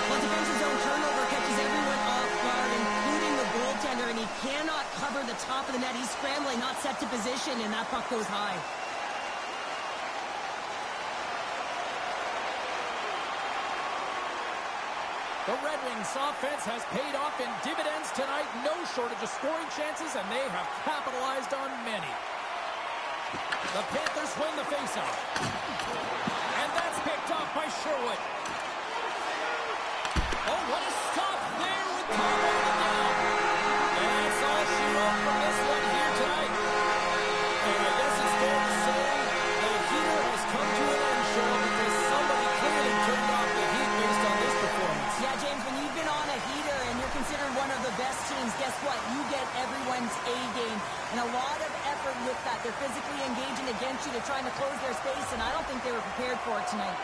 Well, defensive zone turnover catches everyone off guard, including the goaltender, and he cannot cover the top of the net. He's scrambling, not set to position, and that puck goes high. The Red Wings offense has paid off in dividends tonight. No shortage of scoring chances, and they have capitalized on many. The Panthers win the faceoff. And that's picked off by Sherwood. Oh, what a stop there with time running down. And that's all she wrote from this one here tonight. And I guess it's fair to say the heater has come to an end, Cheryl, because somebody clearly turned off the heat based on this performance. Yeah, James, when you've been on a heater and you're considered one of the best teams, guess what? You get everyone's A game. And a lot of effort with that. They're physically engaging against you. They're trying to close their space, and I don't think they were prepared for it tonight.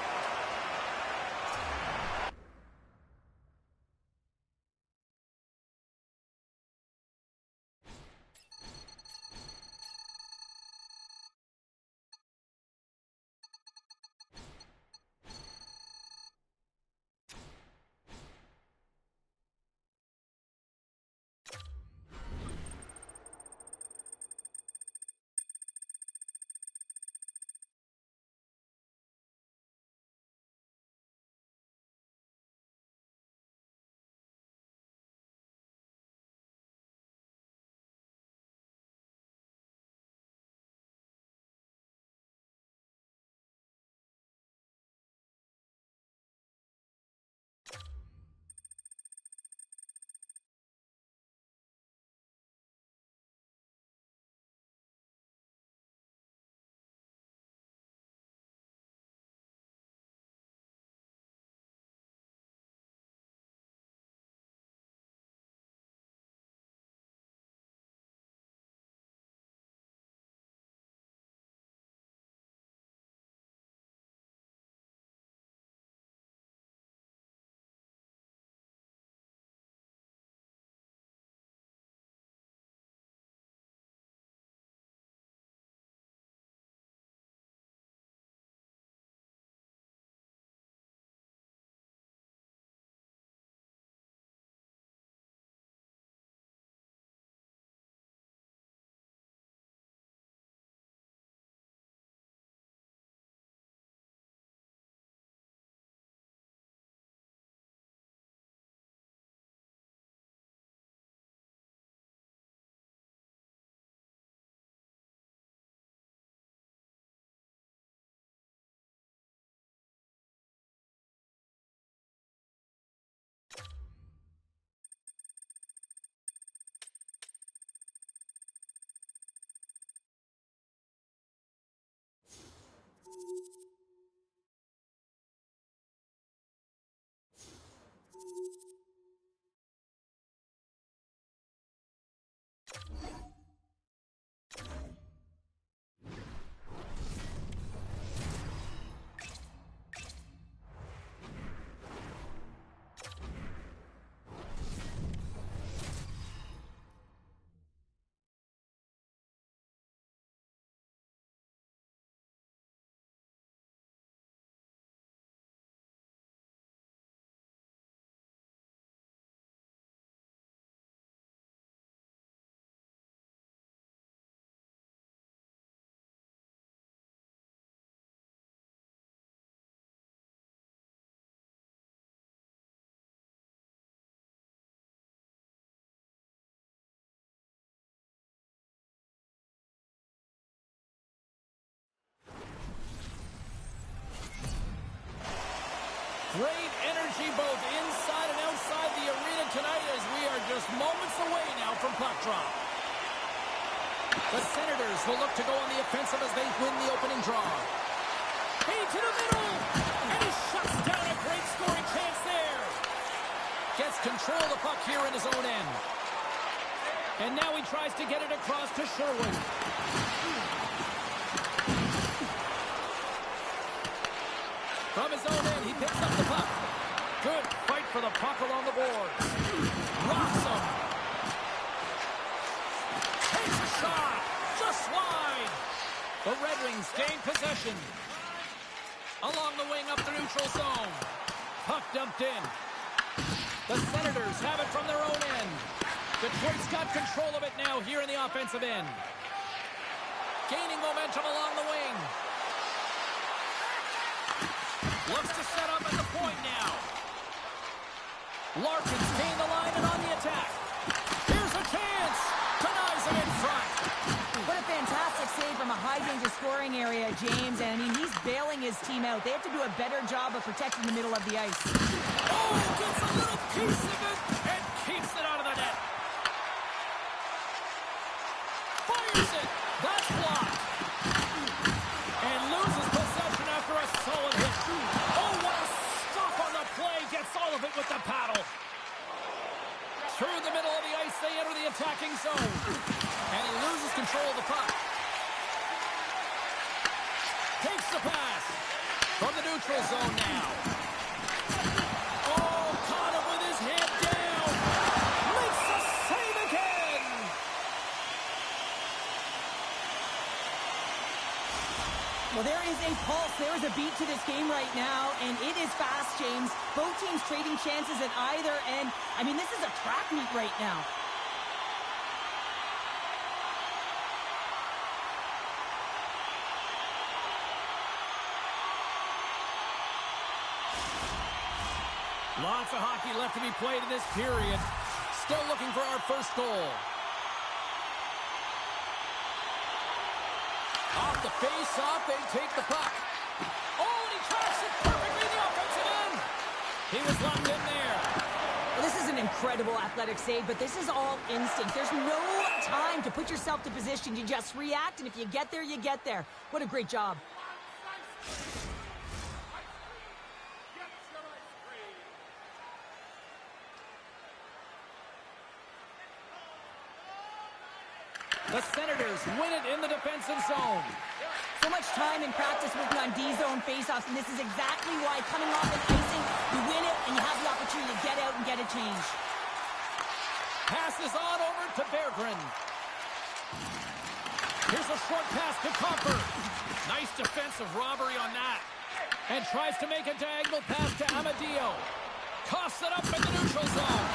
Great energy both inside and outside the arena tonight as we are just moments away now from puck drop. The Senators will look to go on the offensive as they win the opening draw. Hey, to the middle! And he shuts down a great scoring chance there. Gets control of the puck here in his own end. And now he tries to get it across to Sherwood. From his own end, he picks up the puck. Good fight for the puck along the boards. Rocks him. Takes a shot. Just wide. The Red Wings gain possession. Along the wing up the neutral zone. Puck dumped in. The Senators have it from their own end. Detroit's got control of it now here in the offensive end. Gaining momentum along the wing. Looks to set up at the point now. Larkin's gained the line and on the attack. Here's a chance. Denies him in front. What a fantastic save from a high-danger scoring area, James. And, I mean, he's bailing his team out. They have to do a better job of protecting the middle of the ice. Oh, gets a little piece of it and keeps it out of the net. Fires it. That's blocked. And loses possession after a solid hit. Oh, what a stop on the play. Gets all of it with the paddle. Through the middle of the ice, they enter the attacking zone. And he loses control of the puck. Takes the pass. From the neutral zone now. Oh, caught him with his head down. Makes the save again. Well, there is a pulse. There is a beat to this game right now, and it is fast, James. Both teams trading chances at either end. I mean, this is a track meet right now. Lots of hockey left to be played in this period. Still looking for our first goal. Off the face-off, they take the puck. Oh, and he tracks it perfectly in the offensive end. He was locked in there. Well, this is an incredible athletic save, but this is all instinct. There's no time to put yourself to position. You just react, and if you get there, you get there. What a great job. The Senators win it in the defensive zone. So much time in practice working on D-zone faceoffs, and this is exactly why coming off an icing, you win it, and you have the opportunity to get out and get a change. Passes on over to Berggren. Here's a short pass to Comfort. Nice defensive robbery on that. And tries to make a diagonal pass to Amadio. Coughs it up in the neutral zone.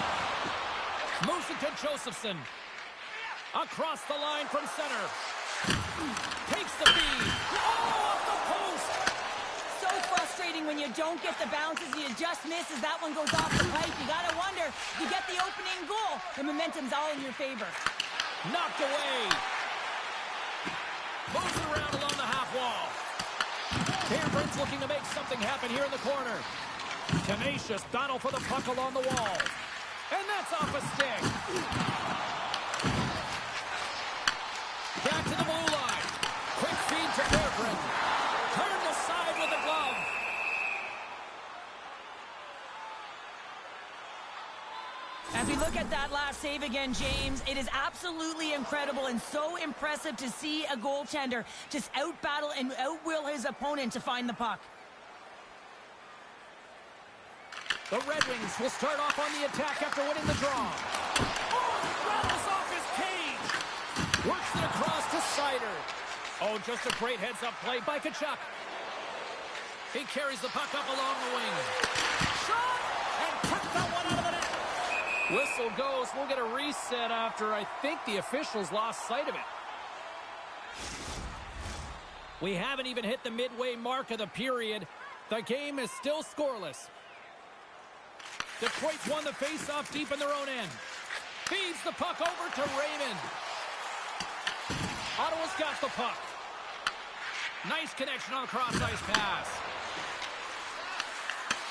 Moves it to Josephson. Across the line from center. Takes the feed. Oh, off the post. So frustrating when you don't get the bounces and you just miss as that one goes off the pipe. You gotta wonder, you get the opening goal. The momentum's all in your favor. Knocked away. Moves it around along the half wall. Berggren's looking to make something happen here in the corner. Tenacious battle for the puck along the wall. And that's off a stick. Back to the blue line. Quick feed to Berggren. Turned aside with the glove. As we look at that last save again, James, it is absolutely incredible and so impressive to see a goaltender just out-battle and out-will his opponent to find the puck. The Red Wings will start off on the attack after winning the draw. Oh, rattles off his cage. Works it across to Sider. Oh, just a great heads-up play by Tkachuk. He carries the puck up along the wing. Shot! And tucks that one out of the net. Whistle goes. We'll get a reset after I think the officials lost sight of it. We haven't even hit the midway mark of the period. The game is still scoreless. Detroit's won the face-off deep in their own end. Feeds the puck over to Raymond. Ottawa's got the puck. Nice connection on the cross-ice pass.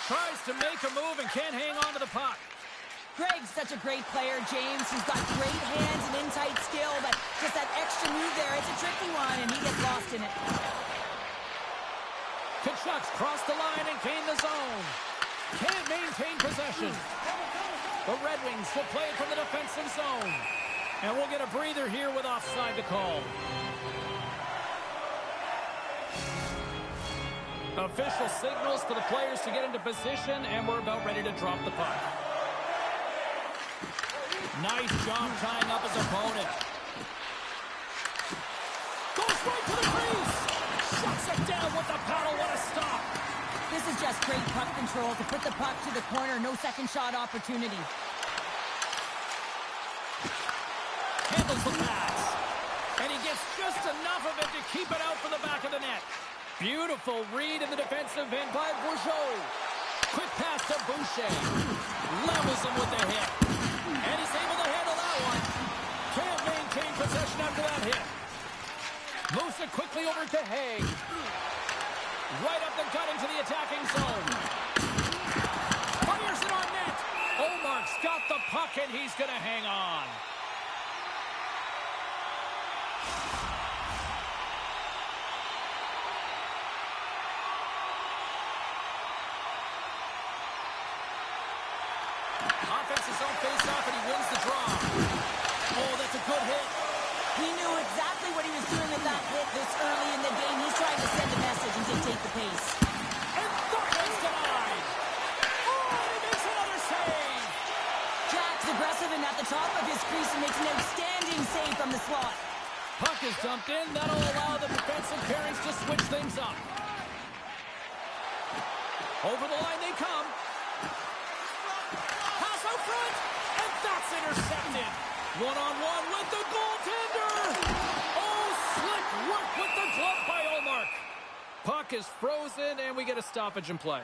Tries to make a move and can't hang on to the puck. Greg's such a great player, James. He's got great hands and in-tight skill, but just that extra move there, it's a tricky one, and he gets lost in it. Tkachuk's crossed the line and gained the zone. Can't maintain possession. The Red Wings will play it from the defensive zone. And we'll get a breather here with offside to call. Official signals for the players to get into position, and we're about ready to drop the puck. Nice job tying up his opponent. Goes right to the crease. Shuts it down with the paddle. What a stop. This is just great puck control to put the puck to the corner. No second shot opportunity. Handles the pass. And he gets just enough of it to keep it out for the back of the net. Beautiful read in the defensive end by Bourgeau. Quick pass to Boucher. Levels him with the hit. And he's able to handle that one. Can't maintain possession after that hit. Moves it quickly over to Haig. Right up the gut into the attacking zone. Fires it on net. Omark's got the puck and he's going to hang on. Offense's own face-off, and he wins the draw. Oh, that's a good hit. He knew exactly what he was doing with that hit this early in the game. He's trying to send a message and dictate the pace. And that one's denied. Oh, and he makes another save. Jack's aggressive and at the top of his crease and makes an outstanding save from the slot. Puck is dumped in. That'll allow the defensive pairings to switch things up. Over the line they come. Out front, and that's intercepted. One-on-one with the goaltender. Oh, slick work with the glove by Ullmark. Puck is frozen, and we get a stoppage in play.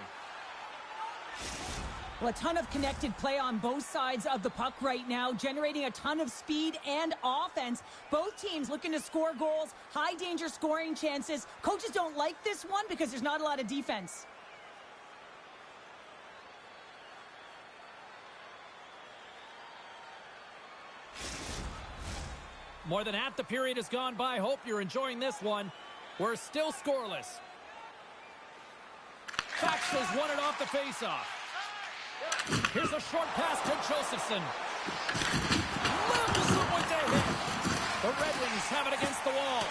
Well, a ton of connected play on both sides of the puck right now, generating a ton of speed and offense. Both teams looking to score goals, high-danger scoring chances. Coaches don't like this one because there's not a lot of defense. More than half the period has gone by. Hope you're enjoying this one. We're still scoreless. Faxas won it off the faceoff. Here's a short pass to Josephson. Levels him with the hit. The Red Wings have it against the wall.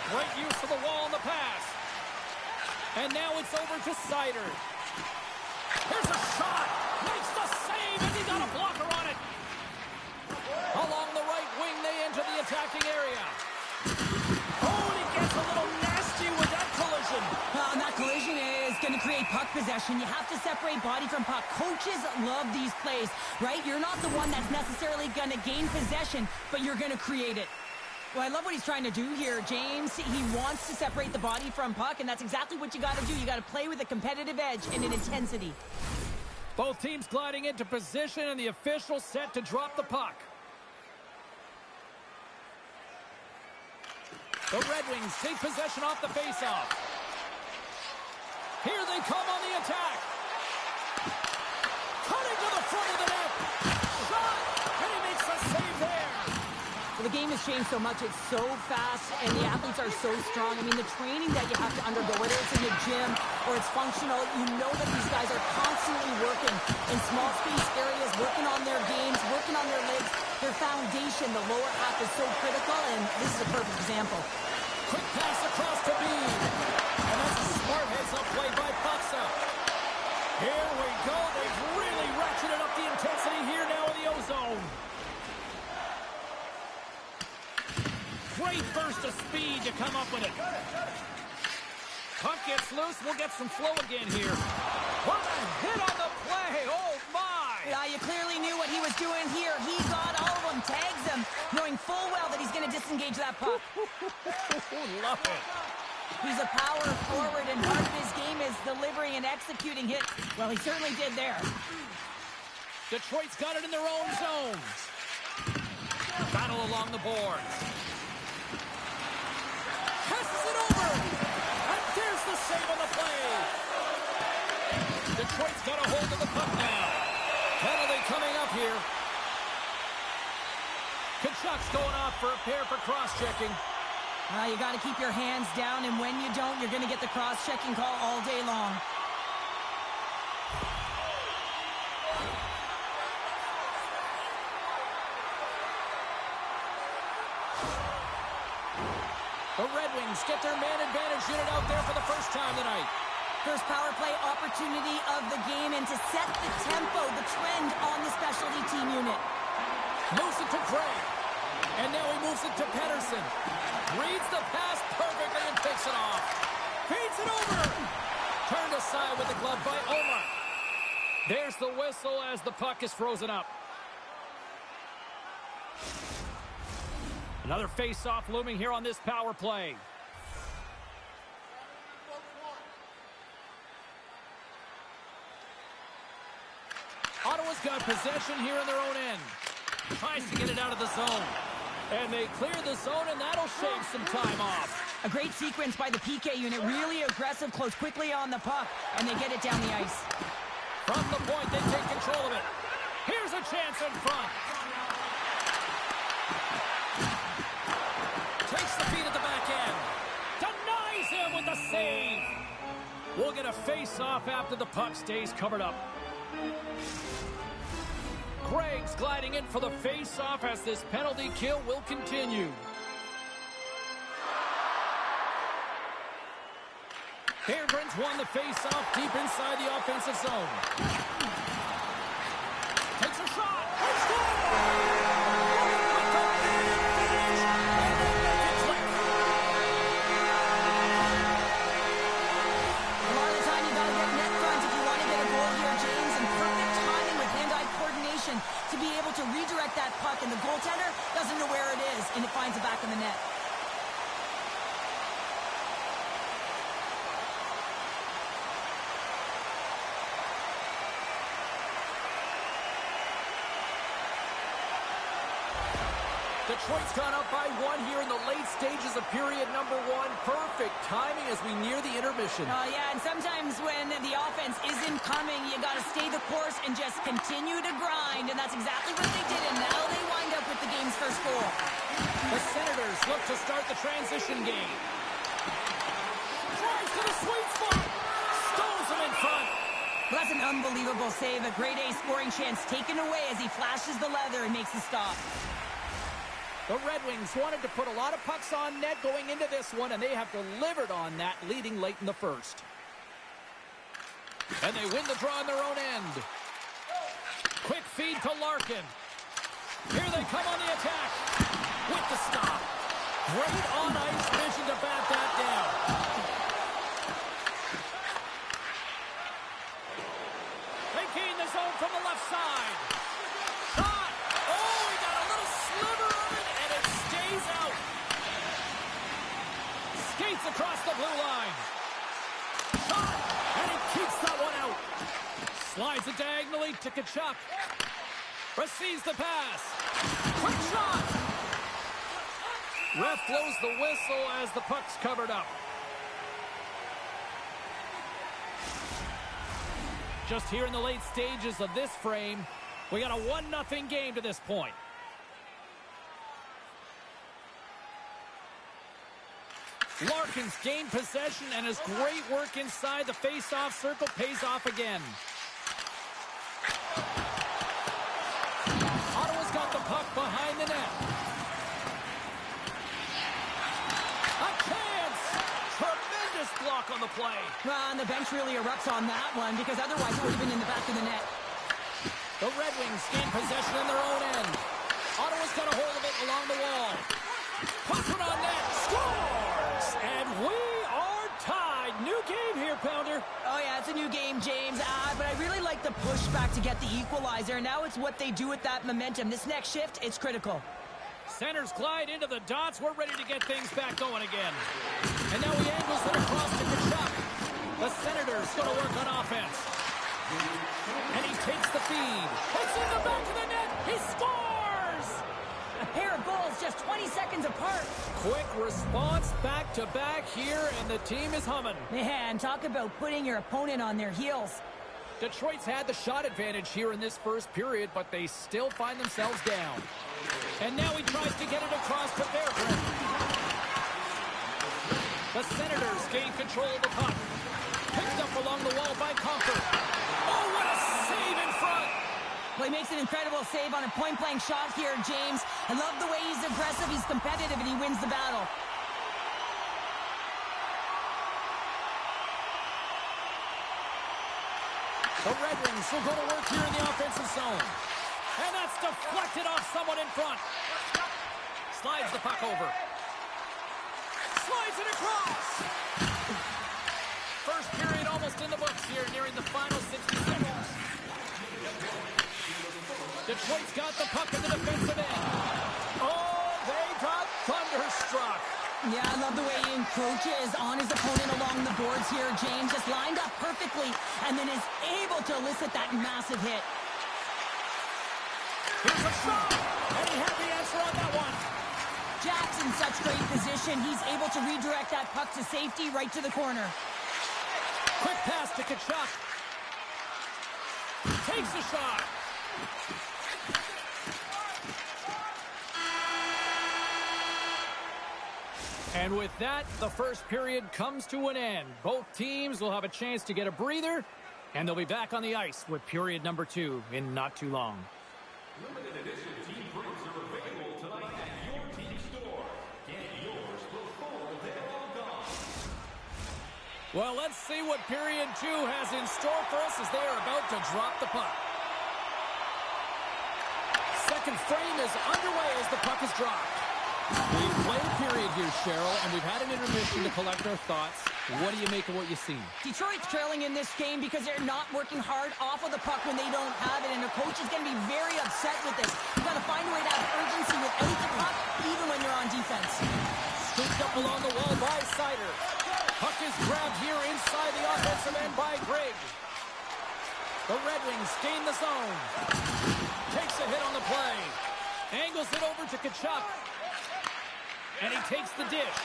Great use of the wall on the pass. And now it's over to Sider. Here's a shot. Makes the save, and he got a blocker on it. Along the right wing, they enter the attacking area. Oh, and he gets a little nasty with that collision. And that collision is going to create puck possession. You have to separate body from puck. Coaches love these plays, right? You're not the one that's necessarily going to gain possession, but you're going to create it. Well, I love what he's trying to do here, James. He wants to separate the body from puck, and that's exactly what you got to do. You got to play with a competitive edge and an intensity. Both teams gliding into position, and the official set to drop the puck. The Red Wings take possession off the faceoff. Here they come on the attack. Cutting to the front of the net. Shot, and he makes a save there. Well, the game has changed so much. It's so fast, and the athletes are so strong. I mean, the training that you have to undergo, whether it's in the gym or it's functional, you know that these guys are constantly working in small space areas, working on their games, working on their legs. Their foundation, the lower half, is so critical, and this is a perfect example. Quick pass across to Bean. And that's a smart heads-up play by Buxa. Here we go. They've really ratcheted up the intensity here now in the O-zone. Great burst of speed to come up with it. Puck gets loose. We'll get some flow again here. What a hit on the play. Oh, my. Yeah, you clearly knew what he was doing here. He got all of them, tags them, knowing full well that he's going to disengage that puck. Love it. He's a power forward, and part of his game is delivering and executing hits. Well, he certainly did there. Detroit's got it in their own zones. Battle along the boards. Passes it over. And there's the save on the play. Detroit's got a hold of the puck now. Penalty coming up here. Kachuk's going off for a pair for cross-checking. You got to keep your hands down, and when you don't, you're going to get the cross-checking call all day long. The Red Wings get their man advantage unit out there for the first time tonight. First power play opportunity of the game, and to set the tempo, the trend on the specialty team unit. Moves it to Craig. And now he moves it to Pedersen. Reads the pass perfectly and takes it off. Feeds it over. Turned aside with the glove by Omar. There's the whistle as the puck is frozen up. Another face-off looming here on this power play. Ottawa's got possession here in their own end. Tries to get it out of the zone. And they clear the zone, and that'll shave some time off. A great sequence by the PK unit. Really aggressive, close quickly on the puck, and they get it down the ice. From the point, they take control of it. Here's a chance in front. Takes the feed at the back end. Denies him with the save. We'll get a face-off after the puck stays covered up. Craig's gliding in for the face-off as this penalty kill will continue. Fairbrand's won the face-off deep inside the offensive zone. Takes a shot. He scores! To be able to redirect that puck, and the goaltender doesn't know where it is, and it finds it back in the net. Detroit's gone up by one here in the late stages of period number one. Perfect timing as we near the intermission. Yeah, and sometimes when the offense isn't coming, you got to stay the course and just continue to grind, and that's exactly what they did, and now they wind up with the game's first goal. The Senators look to start the transition game. Drives to the sweet spot. Stones him in front. Well, that's an unbelievable save. A grade A scoring chance taken away as he flashes the leather and makes the stop. The Red Wings wanted to put a lot of pucks on net going into this one, and they have delivered on that, leading late in the first. And they win the draw in their own end. Quick feed to Larkin. Here they come on the attack. With the stop. Great on-ice vision to bat that down. They gain the zone from the left side. Shot! Oh, he got a little sliver of it, and it stays out. Skates across the blue line. Shot! And he keeps that one out. Slides it diagonally to Kachuk. Receives the pass. Quick shot! Ref blows the whistle as the puck's covered up. Just here in the late stages of this frame, we got a 1-0 game to this point. Larkin's gained possession, and his great work inside the face-off circle pays off again. Ottawa's got the puck behind the net. A chance! Tremendous block on the play. Well, and the bench really erupts on that one, because otherwise it would have been in the back of the net. The Red Wings gain possession in their own end. Ottawa's got a hold of it along the wall. Puts it on net. Scores! And we are tied. New game here, Pounder. Oh, yeah, it's a new game, James. But I really like the pushback to get the equalizer. Now it's what they do with that momentum. This next shift, it's critical. Centers glide into the dots. We're ready to get things back going again. And now he angles it across to Kachuk. The Senators going to work on offense. And he takes the feed. It's in the back of the net. He scores! A pair of goals just 20 seconds apart. Quick response back-to-back here, and the team is humming. Man, talk about putting your opponent on their heels. Detroit's had the shot advantage here in this first period, but they still find themselves down. And now he tries to get it across to Bergeron. The Senators gain control of the puck. Picked up along the wall by Comfort. Oh, what a save in front! Well, he makes an incredible save on a point-blank shot here, James. I love the way he's aggressive, he's competitive, and he wins the battle. The Red Wings will go to work here in the offensive zone. And that's deflected off someone in front. Slides the puck over. Slides it across. First period almost in the books here, nearing the final 60 seconds. Detroit's got the puck in the defensive end. Oh, they got thunderstruck. Yeah, I love the way he encroaches on his opponent along the boards here, James. Just lined up perfectly and then is able to elicit that massive hit. Here's a shot, and he had the answer on that one. Jack's in such great position. He's able to redirect that puck to safety right to the corner. Quick pass to Tkachuk. Takes a shot. And with that, the first period comes to an end. Both teams will have a chance to get a breather, and they'll be back on the ice with period number 2 in not too long. Limited edition team prints are available tonight at your team store. Get yours before they're all gone. Well, let's see what period 2 has in store for us as they are about to drop the puck. Second frame is underway as the puck is dropped. We've played a period here, Cheryl, and we've had an intermission to collect our thoughts. What do you make of what you see? Detroit's trailing in this game because they're not working hard off of the puck when they don't have it, and the coach is going to be very upset with this. You've got to find a way to have urgency without the puck, even when you're on defense. Scooped up along the wall by Sider. Puck is grabbed here inside the offensive end by Grigg. The Red Wings gain the zone. Takes a hit on the play. Angles it over to Tkachuk. And he takes the dish.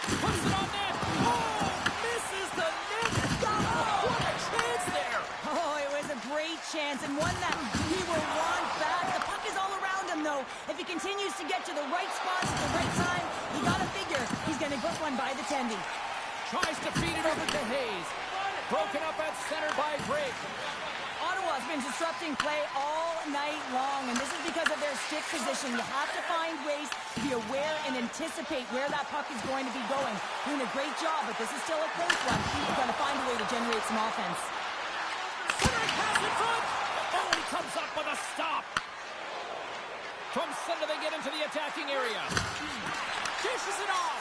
Puts it on net. Oh, misses the net. Oh, what a chance there. Oh, it was a great chance and one that he will want back. The puck is all around him, though. If he continues to get to the right spots at the right time, you got to figure he's going to get one by the tendy. Tries to feed it over to Hayes. Broken up at center by Grigg. Ottawa's been disrupting play all night long, and this is because of their stick position. You have to find ways to be aware and anticipate where that puck is going to be going. Doing a great job, but this is still a close one. You've got to find a way to generate some offense. Centering pass in front. Oh, he comes up with a stop. From center, they get into the attacking area. Dishes it off.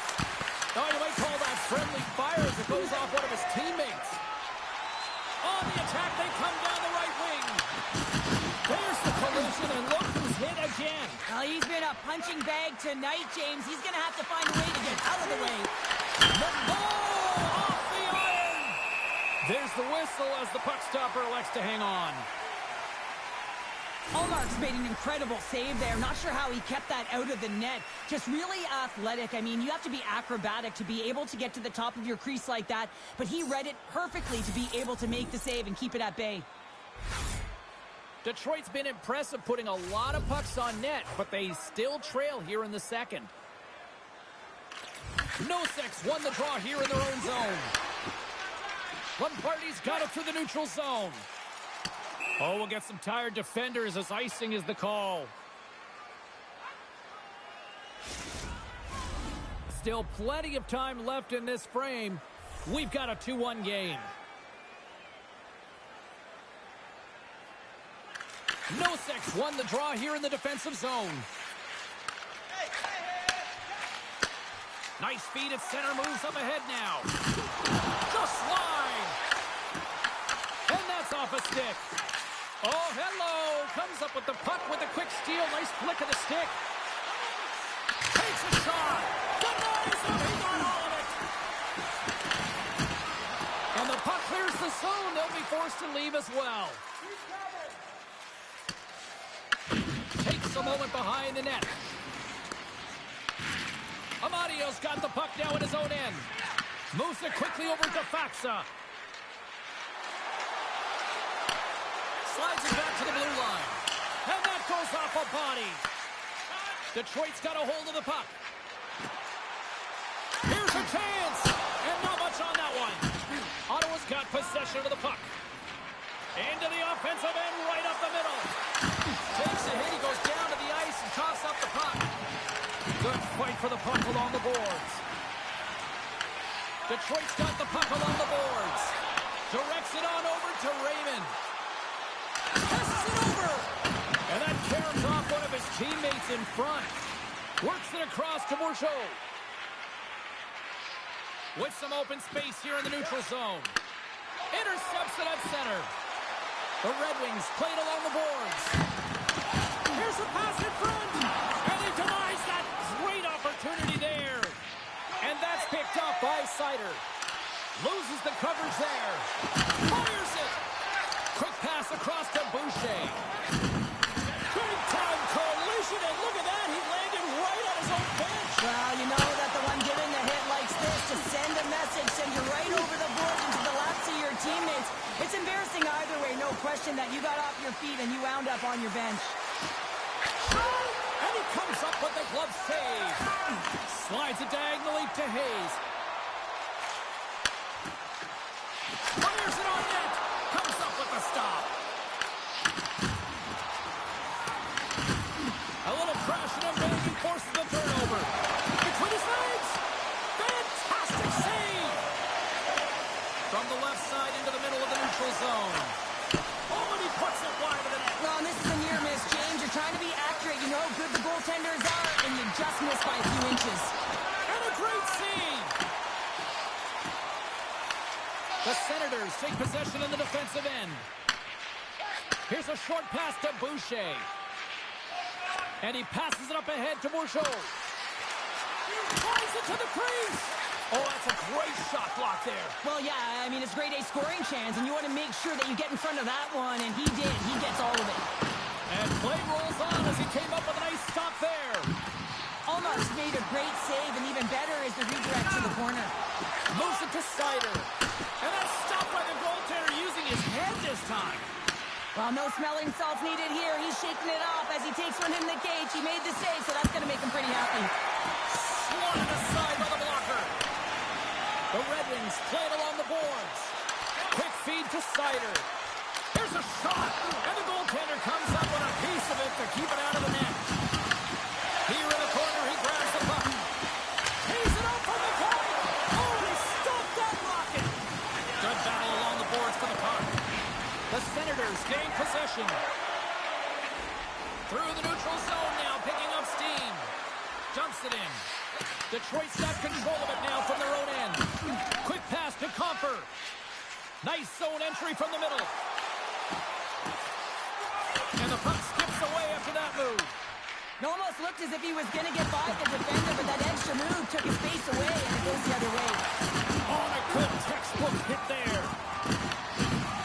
Oh, you might call that friendly fire as it goes off one of his teammates. On the attack, they come down the right wing. There's the collision, and look who's hit again. Well, he's been a punching bag tonight, James. He's going to have to find a way to get out of the way. The ball off the iron. There's the whistle as the puck stopper elects to hang on. Allmark's made an incredible save there. Not sure how he kept that out of the net. Just really athletic. I mean, you have to be acrobatic to be able to get to the top of your crease like that. But he read it perfectly to be able to make the save and keep it at bay. Detroit's been impressive putting a lot of pucks on net, but they still trail here in the second. Nosek's won the draw here in their own zone. Lombardi's got it through the neutral zone. Oh, we'll get some tired defenders as icing is the call. Still plenty of time left in this frame. We've got a 2-1 game. Nosek's won the draw here in the defensive zone. Nice feed at center, moves up ahead now. Just line. And that's off a stick. Oh, hello. Comes up with the puck with a quick steal. Nice flick of the stick. Takes a shot. Denies him. He got all of it. And the puck clears the zone. They'll be forced to leave as well. Takes a moment behind the net. Amadio's got the puck now in his own end. Moves it quickly over to Faxa. Slides it back to the blue line. And that goes off a body. Detroit's got a hold of the puck. Here's a chance. And not much on that one. Ottawa's got possession of the puck. Into the offensive end, right up the middle. Takes a hit, he goes down to the ice and coughs up the puck. Good fight for the puck along the boards. Detroit's got the puck along the boards. Directs it on over to Raymond. Passes it over. And that carries off one of his teammates in front. Works it across to Bourgeau. With some open space here in the neutral zone. Intercepts it at center. The Red Wings play it along the boards. Here's a pass in front. And he denies that great opportunity there. And that's picked up by Seider. Loses the coverage there. Fires it. Quick pass across to Boucher. Big time collision. And look at that. He landed right on his own bench. Well, you know that the one giving the hit likes this to send a message, send you right over the board into the laps of your teammates. It's embarrassing either way, no question that you got off your feet and you wound up on your bench. And he comes up with the glove save. Slides it diagonally to Hayes. Fires it on net. Comes up with the stop. A little crashing and banging forces the turnover. Between his legs. Fantastic save. From the left side into the middle of the neutral zone. Oh, and he puts it wide of the net. Well, and this is a near miss, James. You're trying to be accurate. You know how good the goaltenders are, and you just missed by a few inches. And a great save. The Senators take possession in the defensive end. Here's a short pass to Boucher. And he passes it up ahead to Bourgeau. Flies it to the crease. Oh, that's a great shot block there. Well, yeah, I mean, it's grade A scoring chance, and you want to make sure that you get in front of that one, and he did. He gets all of it. And play rolls on as he came up with a nice stop there. Almost made a great save, and even better is the redirect to the corner. Moves it to Seider. And that's stopped by the goaltender using his head this time. Well, no smelling salts needed here. He's shaking it off as he takes one in the cage. He made the save, so that's going to make him pretty happy. Swatted aside by the blocker. The Red Wings play it along the boards. Quick feed to Seider. Here's a shot, and the goaltender comes up with a piece of it to keep it out of the net. Here in the corner, he grabs the puck. He's it up from the corner. Oh, he stopped that rocket. Good battle along the boards for the puck. The Senators gain possession. Through the neutral zone now, picking up steam. Dumps it in. Detroit's got control of it now from their own end. Quick pass to Comfer. Nice zone entry from the middle. And the puck skips away after that move. It almost looked as if he was going to get by the defender, but that extra move took his face away, and it goes the other way. Oh, a good textbook hit there.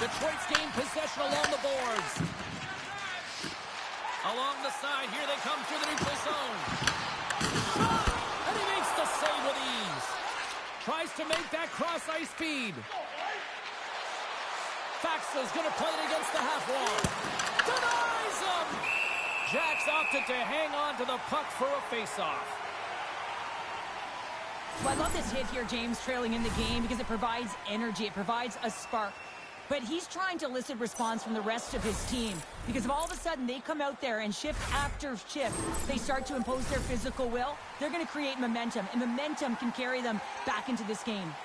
Detroit's gained possession along the boards. Along the side, here they come through the neutral zone. Shot! And he makes the save with ease. Tries to make that cross-ice feed. Faxa's going to play it against the half wall. Denies him! Jacks opted to hang on to the puck for a face-off. Well, I love this hit here, James, trailing in the game, because it provides energy. It provides a spark. But he's trying to elicit response from the rest of his team. Because if all of a sudden they come out there and shift after shift, they start to impose their physical will, they're going to create momentum. And momentum can carry them back into this game.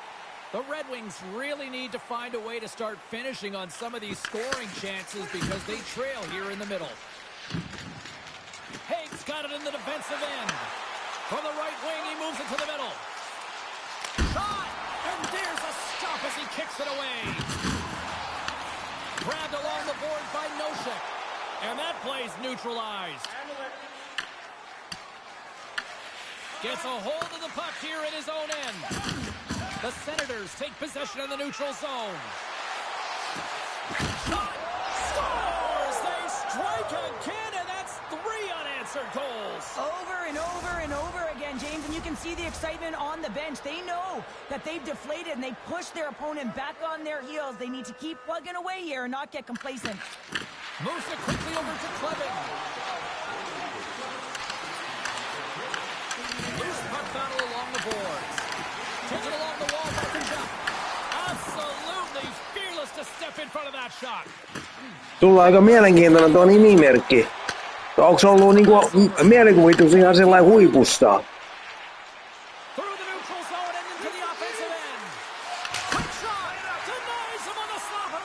The Red Wings really need to find a way to start finishing on some of these scoring chances because they trail here in the middle. Haig's got it in the defensive end. From the right wing, he moves it to the middle. Shot! And there's a stop as he kicks it away. Grabbed along the board by Nosek. And that play's neutralized. Gets a hold of the puck here in his own end. The Senators take possession in the neutral zone. Shot! Scores! They strike again, and that's 3 unanswered goals. Over and over and over again, James, and you can see the excitement on the bench. They know that they've deflated and they push their opponent back on their heels. They need to keep plugging away here and not get complacent. Moves it quickly over to Clevin. Loose puck battle along the boards. Taken along the wall by Kachuk. Absolutely fearless to step in front of that shot. Tulla aika mielenkiintoinen tuo nimimerkki. Onko se ollut niinku mielikuvitus ihan sellainen huipusta? Through the neutral zone and into the offensive end. Quick shot. Denies him on the slapper.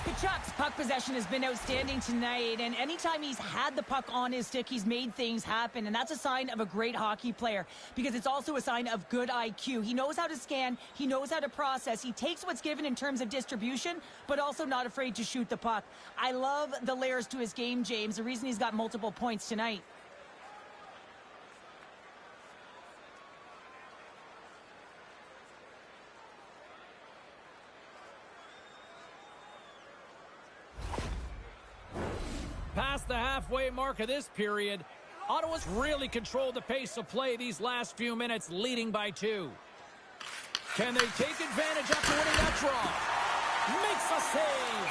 Kachuk's puck possession has been outstanding tonight, and anytime he's had the puck on his stick, he's made things happen, and that's a sign of a great hockey player, because it's also a sign of good IQ. He knows how to scan, he knows how to process, he takes what's given in terms of distribution, but also not afraid to shoot the puck. I love the layers to his game, James, the reason he's got multiple points tonight. Past the halfway mark of this period, Ottawa's really controlled the pace of play these last few minutes, leading by 2. Can they take advantage after winning that draw? Makes a save.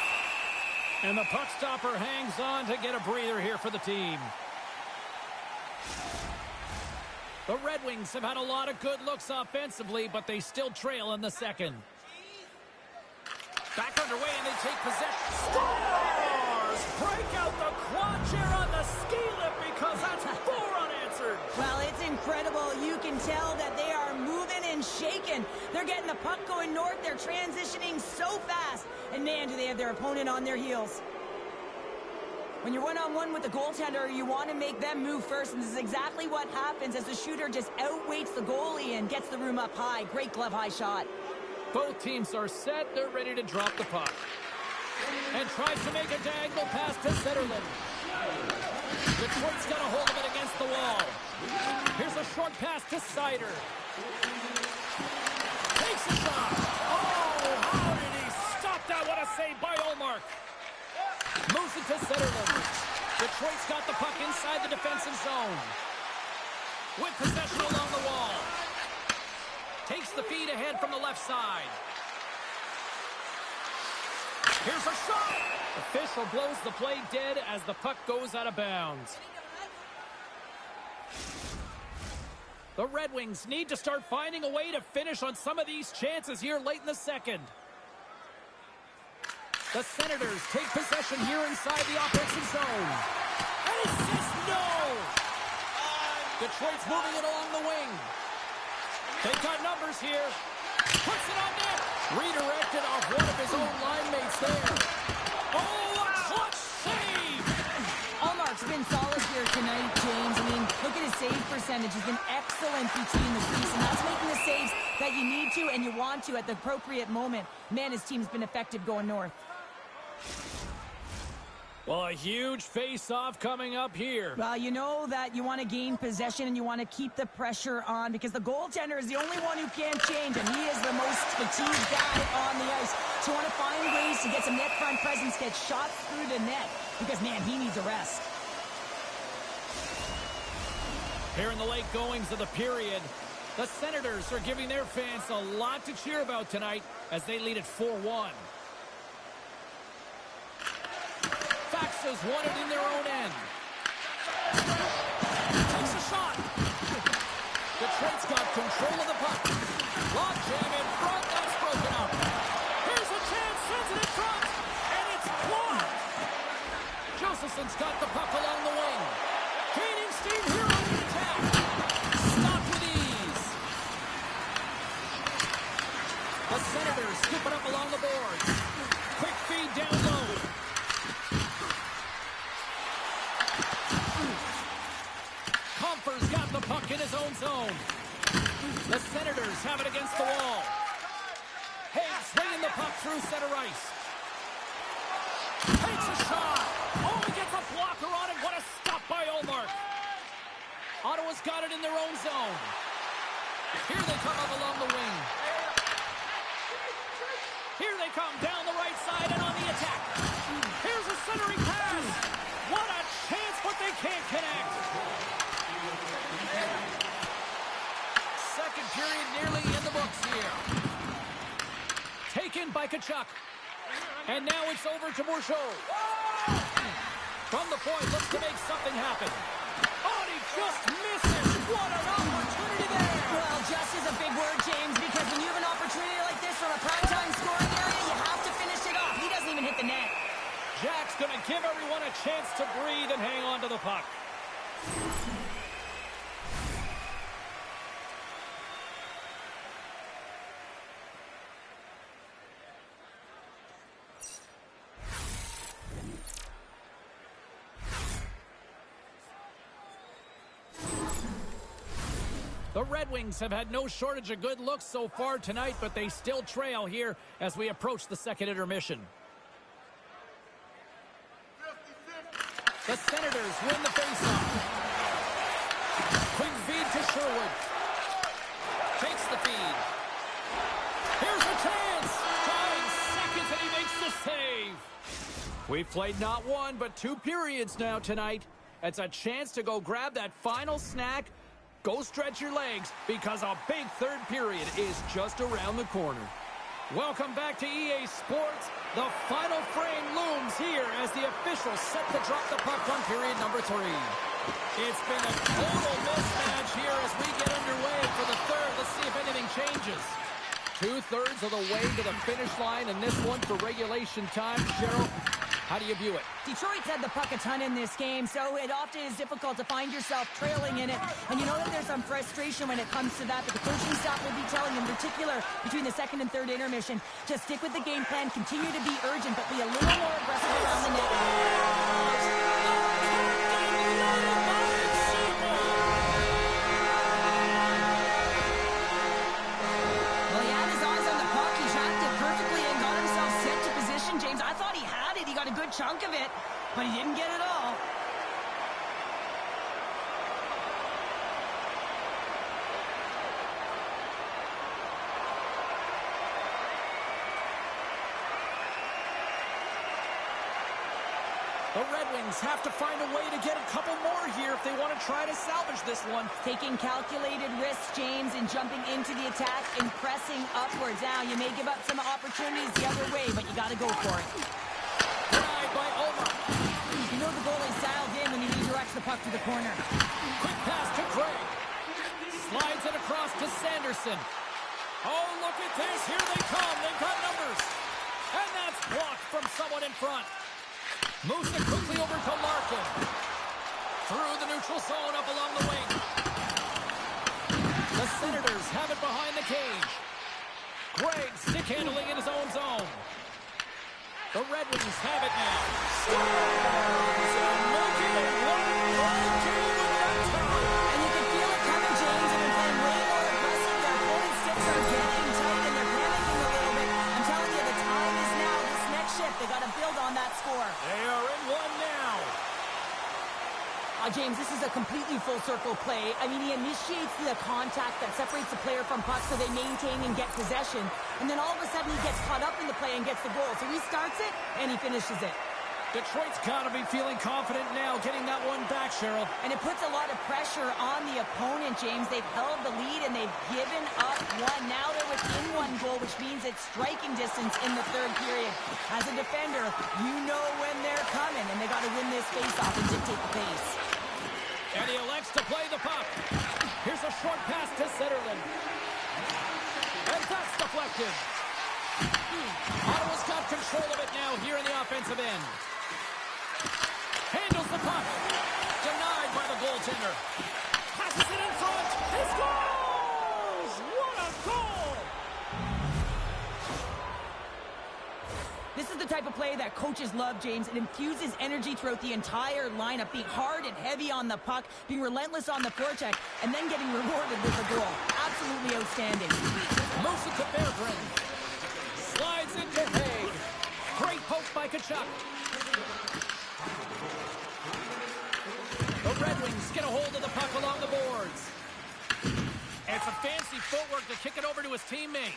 And the puck stopper hangs on to get a breather here for the team. The Red Wings have had a lot of good looks offensively, but they still trail in the second. Back underway, and they take possession. Scores! Break out the quad chair on the ski lift because that's 4 unanswered. Well, it's incredible. You can tell that they are moving and shaking. They're getting the puck going north. They're transitioning so fast. And man, do they have their opponent on their heels. When you're one-on-one with the goaltender, you want to make them move first, and this is exactly what happens as the shooter just outweights the goalie and gets the room up high. Great glove-high shot. Both teams are set. They're ready to drop the puck. And tries to make a diagonal pass to Zetterlund. Detroit's got a hold of it against the wall. Here's a short pass to Seider. Takes a shot. Oh, how did he stop that? What a save by Ullmark. Moves it to Zetterlund. Detroit's got the puck inside the defensive zone. With possession along the wall. Takes the feed ahead from the left side. Here's a shot. Official blows the play dead as the puck goes out of bounds. The Red Wings need to start finding a way to finish on some of these chances here late in the second. The Senators take possession here inside the offensive zone. And he says no! Detroit's moving it along the wing. They've got numbers here. Puts it on net. Redirected off one of his own line mates there. Oh, a clutch save! Ullmark's been solid here tonight, James. I mean, look at his save percentage. He's been excellent between the crease, and that's making the saves that you need to and you want to at the appropriate moment. Man, his team's been effective going north. Well, a huge face-off coming up here. Well, you know that you want to gain possession and you want to keep the pressure on because the goaltender is the only one who can't change, and he is the most fatigued guy on the ice. So you want to find ways to get some net front presence, get shots through the net because, man, he needs a rest. Here in the late goings of the period, the Senators are giving their fans a lot to cheer about tonight as they lead at 4-1. Faxes won it in their own end. Takes a shot. Detroit's got control of the puck. Log jam in front. That's broken up. Here's a chance. Sends it in front. And it's blocked. Josephson's got the puck along the wing. Gaining steam here on the attack. Stopped with ease. The Senators scoop it up along the boards. Quick feed down low. Comfer's got the puck in his own zone. The Senators have it against the wall. Hayes swinging the puck through center ice. Takes a shot. Oh, he gets a blocker on it. What a stop by Ullmark. Ottawa's got it in their own zone. Here they come up along the wing. Here they come down the right side and on the attack. Here's a centering pass. What a chance, but they can't connect. Second period nearly in the books here. Kachuk. And now it's over to Bourgeau. From the point, looks to make something happen. Oh, and he just misses. What an opportunity there. Well, just is a big word, James, because when you have an opportunity like this from a primetime scoring area, you have to finish it off. He doesn't even hit the net. Jack's going to give everyone a chance to breathe and hang on to the puck. The Red Wings have had no shortage of good looks so far tonight, but they still trail here as we approach the second intermission. The Senators win the faceoff. Quick feed to Sherwood. Takes the feed. Here's a chance. 5 seconds and he makes the save. We've played not one, but 2 periods now tonight. It's a chance to go grab that final snack. Go stretch your legs because a big third period is just around the corner. Welcome back to EA Sports. The final frame looms here as the officials set to drop the puck on period number 3. It's been a total mismatch here as we get underway for the third. Let's see if anything changes. 2/3 of the way to the finish line, and this one for regulation time. Cheryl, how do you view it? Detroit's had the puck a ton in this game, so it often is difficult to find yourself trailing in it. And you know that there's some frustration when it comes to that, but the coaching staff will be telling, in particular, between the second and third intermission, just stick with the game plan, continue to be urgent, but be a little more aggressive around the net. Well, he had his eyes on the puck. He tracked it perfectly and got himself set to position, James. I thought he had it. He got a good chunk of it, but he didn't get it all. The Red Wings have to find a way to get a couple more here if they want to try to salvage this one. Taking calculated risks, James, and jumping into the attack and pressing upwards. Now, you may give up some opportunities the other way, but you got to go for it. Denied by Omar. You know the goalie's dialed in when he redirects the puck to the corner. Quick pass to Craig. Slides it across to Sanderson. Oh, look at this. Here they come. They've got numbers. And that's blocked from someone in front. Moves it quickly over to Larkin. Through the neutral zone up along the wing. The Senators have it behind the cage. Gregg stick handling in his own zone. The Red Wings have it now. And you can feel it coming, James. They've been playing way more aggressive. Their opponent's sticks are getting tight and they're panicking a little bit. I'm telling you, the time is now. This next shift, they got to build on that score. They are in one now. James, this is a completely full circle play. I mean, he initiates the contact that separates the player from puck so they maintain and get possession. And then all of a sudden he gets caught up in the play and gets the goal. So he starts it and he finishes it. Detroit's got to be feeling confident now, getting that one back, Cheryl. And it puts a lot of pressure on the opponent, James. They've held the lead and they've given up one. Now they're within one goal, which means it's striking distance in the third period. As a defender, you know when they're coming, and they got to win this faceoff and dictate the pace. And he elects to play the puck. Here's a short pass to Zetterlund. And that's deflected. Ottawa's got control of it now here in the offensive end. Handles the puck. Denied by the goaltender. Passes it in front. He scores! What a goal! This is the type of play that coaches love, James. It infuses energy throughout the entire lineup, being hard and heavy on the puck, being relentless on the forecheck, and then getting rewarded with a goal. Absolutely outstanding. Moves it to Berggren. Slides into Haig. Great poke by Kachuk. The Red Wings get a hold of the puck along the boards. It's a fancy footwork to kick it over to his teammate.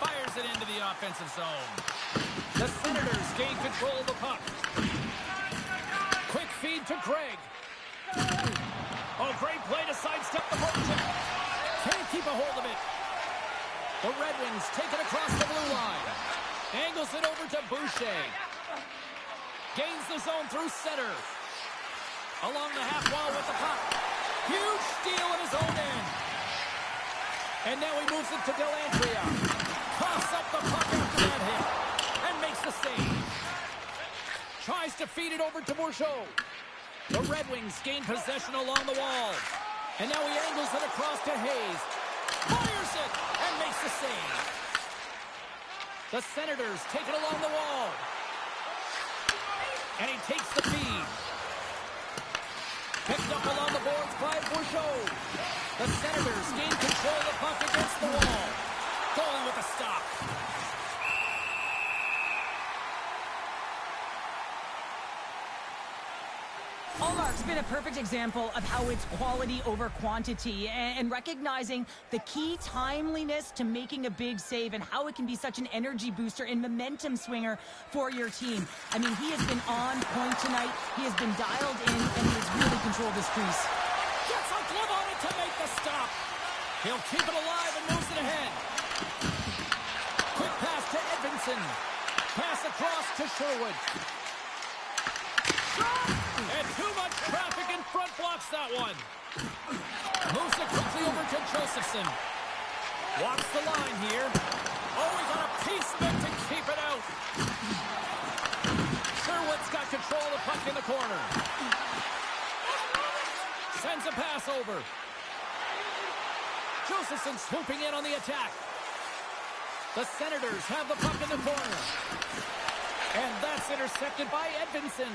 Fires it into the offensive zone. The Senators gain control of the puck. Quick feed to Craig. Oh, great play to sidestep the poke check. Can't keep a hold of it. The Red Wings take it across the blue line. Angles it over to Boucher. Gains the zone through center. Along the half wall with the puck. Huge steal at his own end. And now he moves it to Delantria. Coughs up the puck after that hit. And makes the save. Tries to feed it over to Bourgeau. The Red Wings gain possession along the wall. And now he angles it across to Hayes. Fires it and makes the save. The Senators take it along the wall. And he takes the feed. Picked up along the boards by Bourgeau. The Senators gain control of the puck against the wall. Goalie with a stop. Allmark's been a perfect example of how it's quality over quantity and recognizing the key timeliness to making a big save and how it can be such an energy booster and momentum swinger for your team. I mean, he has been on point tonight. He has been dialed in, and he has really controlled this crease. Gets a glove on it to make the stop. He'll keep it alive and moves it ahead. Quick pass to Edvinsson. Pass across to Sherwood. And too much traffic in front blocks that one. Moves it quickly over to Josephson. Walks the line here. Oh, he got a piece of it to keep it out. Sherwood's got control of the puck in the corner. Sends a pass over. Josephson swooping in on the attack. The Senators have the puck in the corner. And that's intercepted by Edvinsson.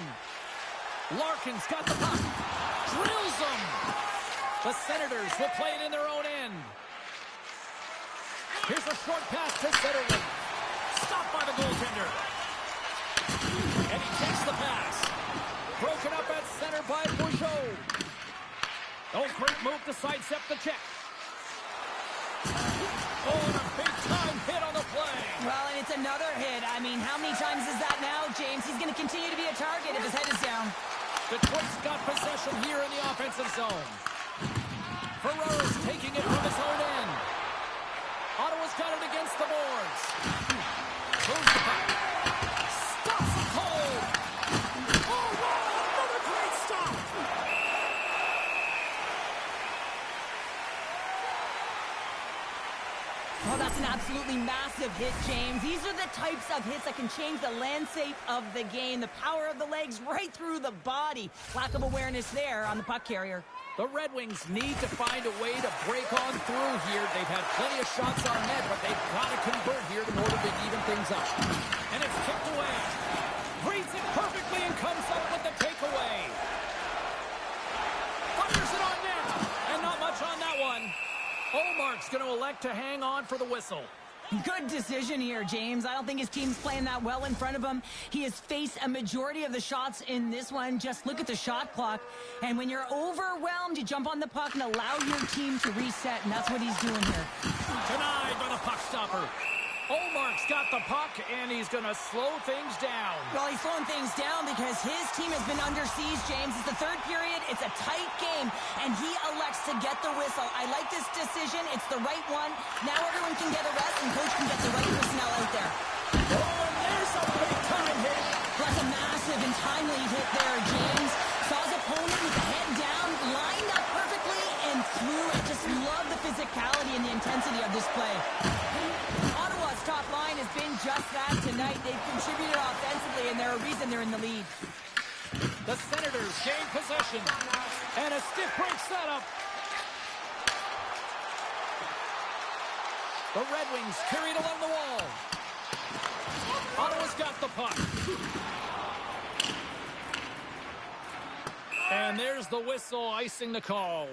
Larkin's got the puck. Drills them. The Senators will play it in their own end. Here's a short pass to Zetterlund. Stopped by the goaltender. And he takes the pass. Broken up at center by Bourgeau. Oh, great move to sidestep the check. Oh, and a big-time hit on the play. Well, and it's another hit. I mean, how many times is that now, James? He's going to continue to be a target if his head is down. Detroit's got possession here in the offensive zone. Ferraro's taking it from his own end. Ottawa's got it against the boards. Moves the puck. Stops it cold. Oh, wow! Another great stop. Oh, that's an absolutely massive hit, James. These are the types of hits that can change the landscape of the game. The power of the legs right through the body. Lack of awareness there on the puck carrier. The Red Wings need to find a way to break on through here. They've had plenty of shots on net, but they've got to convert here in order to even things up. And it's kicked away. Reads it perfectly and comes up with the takeaway. Fires it on net, and not much on that one. Allmark's going to elect to hang on for the whistle. Good decision here, James. I don't think his team's playing that well in front of him. He has faced a majority of the shots in this one. Just look at the shot clock. And when you're overwhelmed, you jump on the puck and allow your team to reset, and that's what he's doing here. Denied by the puck stopper. Allmark's got the puck, and he's going to slow things down. Well, he's slowing things down because his team has been under siege, James. It's the third period. It's a tight game, and he elects to get the whistle. I like this decision. It's the right one. Now everyone can get a rest, and coach can get the right personnel out there. Oh, and there's a big-time hit. That's a massive and timely hit there, James. Saw his opponent with the head down, lined up perfectly, and threw it. Just love the physicality and the intensity of this play. Ottawa's top line has been just that tonight. They've contributed offensively, and they're a reason they're in the lead. The Senators gain possession. And a stiff break setup. The Red Wings carried along the wall. Ottawa's got the puck. And there's the whistle icing the call.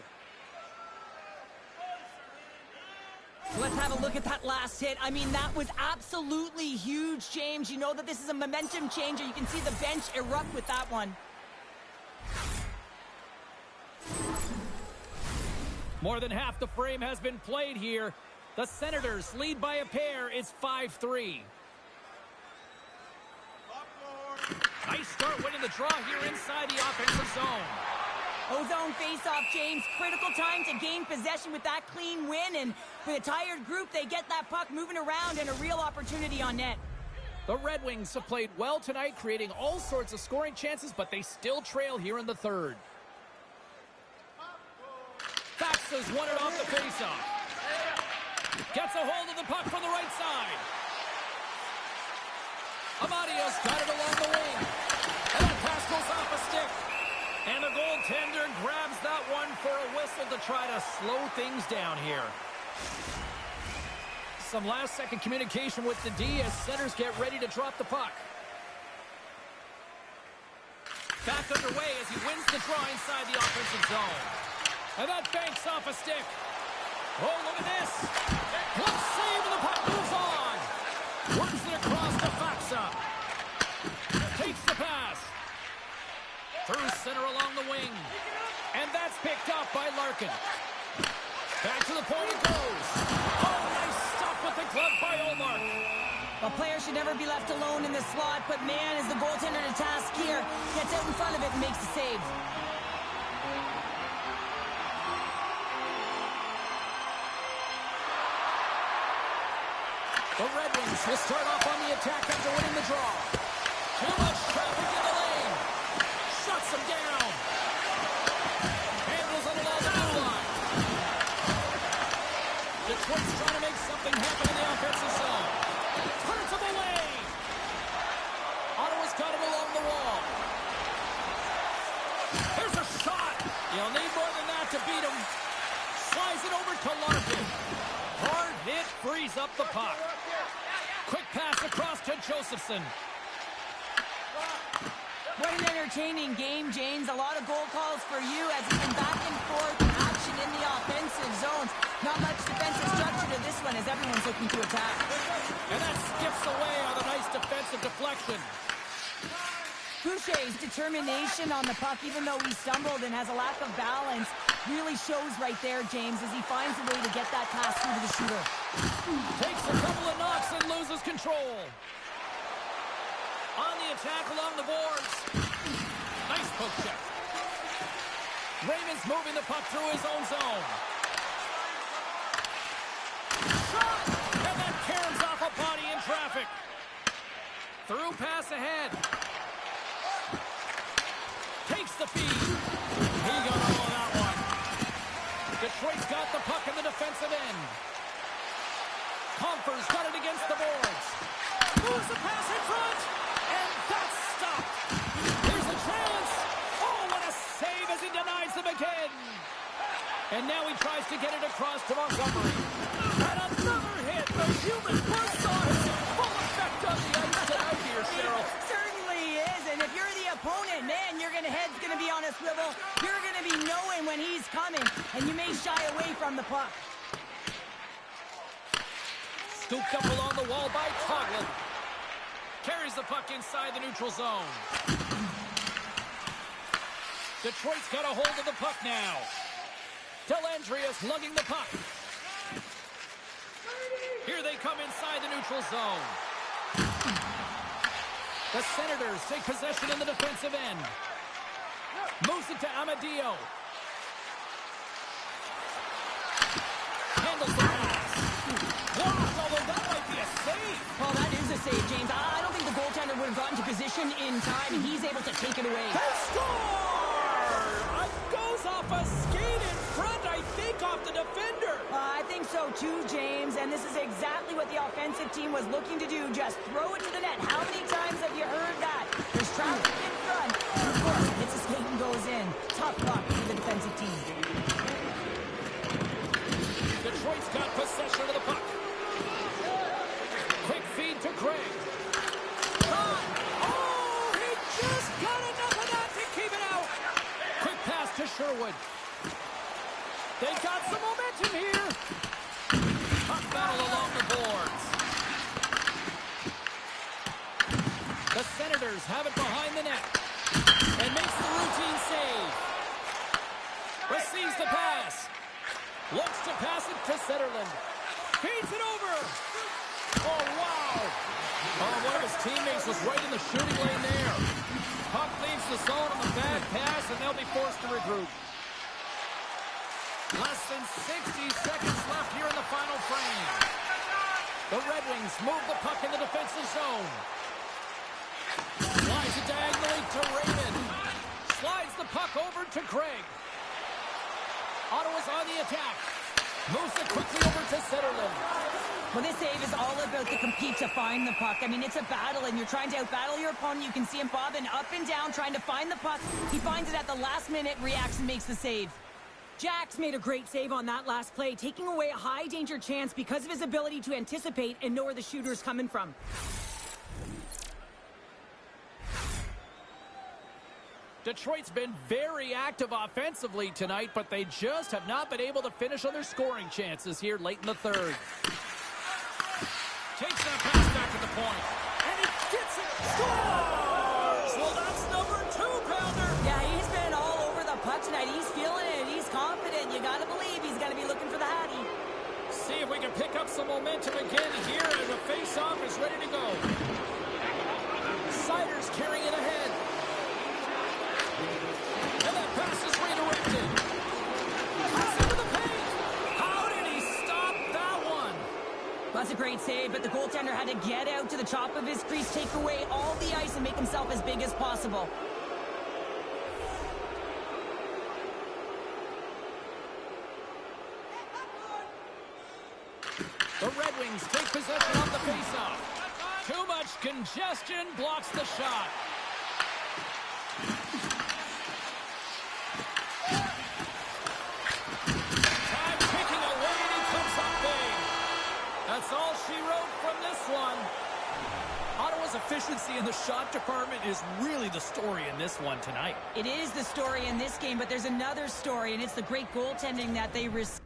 Let's have a look at that last hit. I mean, that was absolutely huge, James. You know that this is a momentum changer. You can see the bench erupt with that one. More than half the frame has been played here. The Senators lead by a pair. It's 5-3. Nice start winning the draw here inside the offensive zone. Ozone face-off, James. Critical time to gain possession with that clean win, and With a tired group, they get that puck moving around and a real opportunity on net. The Red Wings have played well tonight, creating all sorts of scoring chances, but they still trail here in the third. Faxas won it off the faceoff. Gets a hold of the puck from the right side. Amadios got it along the wing. And that pass goes off a stick. And the goaltender grabs that one for a whistle to try to slow things down here. Some last-second communication with the D as centers get ready to drop the puck. Back underway as he wins the draw inside the offensive zone. And that banks off a stick. Oh, look at this. One save and the puck moves on. Works it across to Faxa. Takes the pass. Through center along the wing. And that's picked up by Larkin. Back to the point it goes. Oh, nice stop with the glove by Omar. A player should never be left alone in the slot, but man, is the goaltender to task here. Gets out in front of it and makes the save. The Red Wings will start off on the attack after winning the draw. Too much traffic in the lane. Shuts them down. Handles it along the blue line. Detroit's trying to make something happen in the offensive zone. Turns them away. Ottawa's got it along the wall. Here's a shot. You'll need more than that to beat him. Slides it over to Larkin. Hard hit frees up the puck. Quick pass across to Josephson. What an entertaining game, James. A lot of goal calls for you as it's been back and forth action in the offensive zones. Not much defensive structure to this one as everyone's looking to attack. And that skips away on a nice defensive deflection. Boucher's determination on the puck, even though he stumbled and has a lack of balance, really shows right there, James, as he finds a way to get that pass through to the shooter. Takes a couple of knocks and loses control. On the attack along the boards. Nice poke check. Raymond's moving the puck through his own zone. Shot! And that caroms off a body in traffic. Through pass ahead. Takes the feed. He got all of that one. Detroit's got the puck in the defensive end. Comfer's got it against the boards. Moves the pass in front. And that's stopped. Here's a chance. Oh, what a save as he denies them again. And now he tries to get it across to Montgomery. And another hit. The human buzzsaw is in full effect on the ice tonight here, Cheryl. Certainly is, and if you're the opponent, man, head's gonna be on a swivel. You're gonna be knowing when he's coming, and you may shy away from the puck. Scooped up along the wall by Coughlin. Carries the puck inside the neutral zone. Detroit's got a hold of the puck now. Dellandria's lugging the puck. Here they come inside the neutral zone. The Senators take possession in the defensive end. Moves it to Amadio. Handles the pass. Blocked, although that might be a save. Well, that is a save, James. I don't think the goaltender would have gotten to position in time, and he's able to take it away. They score! It goes off a skate in front, I think, off the defender. I think so too, James, and this is exactly what the offensive team was looking to do. Just throw it to the net. How many times have you heard that? There's traffic in front. And of course, it's a skate and goes in. Tough luck for the defensive team. Detroit's got possession of the puck. Quick feed to Craig. Oh, he just got enough of that to keep it out. Quick pass to Sherwood. They got some momentum here. Puck battle along the boards. The Senators have it behind the net and makes the routine save. Receives the pass. Looks to pass it to Zetterlund. Feeds it over. Oh, wow. Oh, one of his teammates was right in the shooting lane there. Puck leaves the zone on the bad pass, and they'll be forced to regroup. Less than 60 seconds left here in the final frame. The Red Wings move the puck in the defensive zone. Slides it diagonally to Raymond. Slides the puck over to Craig. Ottawa's on the attack. Moves it quickly over to Zetterlund. Well, this save is all about the compete to find the puck. I mean, it's a battle, and you're trying to out-battle your opponent. You can see him bobbing up and down, trying to find the puck. He finds it at the last minute, reacts, and makes the save. Jax made a great save on that last play, taking away a high-danger chance because of his ability to anticipate and know where the shooter's coming from. Detroit's been very active offensively tonight, but they just have not been able to finish on their scoring chances here late in the third. Takes that pass back to the point. And he gets it. Scores! Well, that's number 2-pounder. Yeah, he's been all over the puck tonight. He's feeling it. He's confident. You got to believe he's going to be looking for the Hattie. See if we can pick up some momentum again here as the face-off is ready to go. Siders carrying it ahead. And that pass is redirected. Pass into the paint. How did he stop that one? That's a great save, but the goaltender had to get out to the top of his crease, take away all the ice, and make himself as big as possible. The Red Wings take possession of the faceoff. Too much congestion blocks the shot. Time ticking away, and he comes up big. That's all she wrote from this one. Ottawa's efficiency in the shot department is really the story in this one tonight. It is the story in this game, but there's another story, and it's the great goaltending that they receive.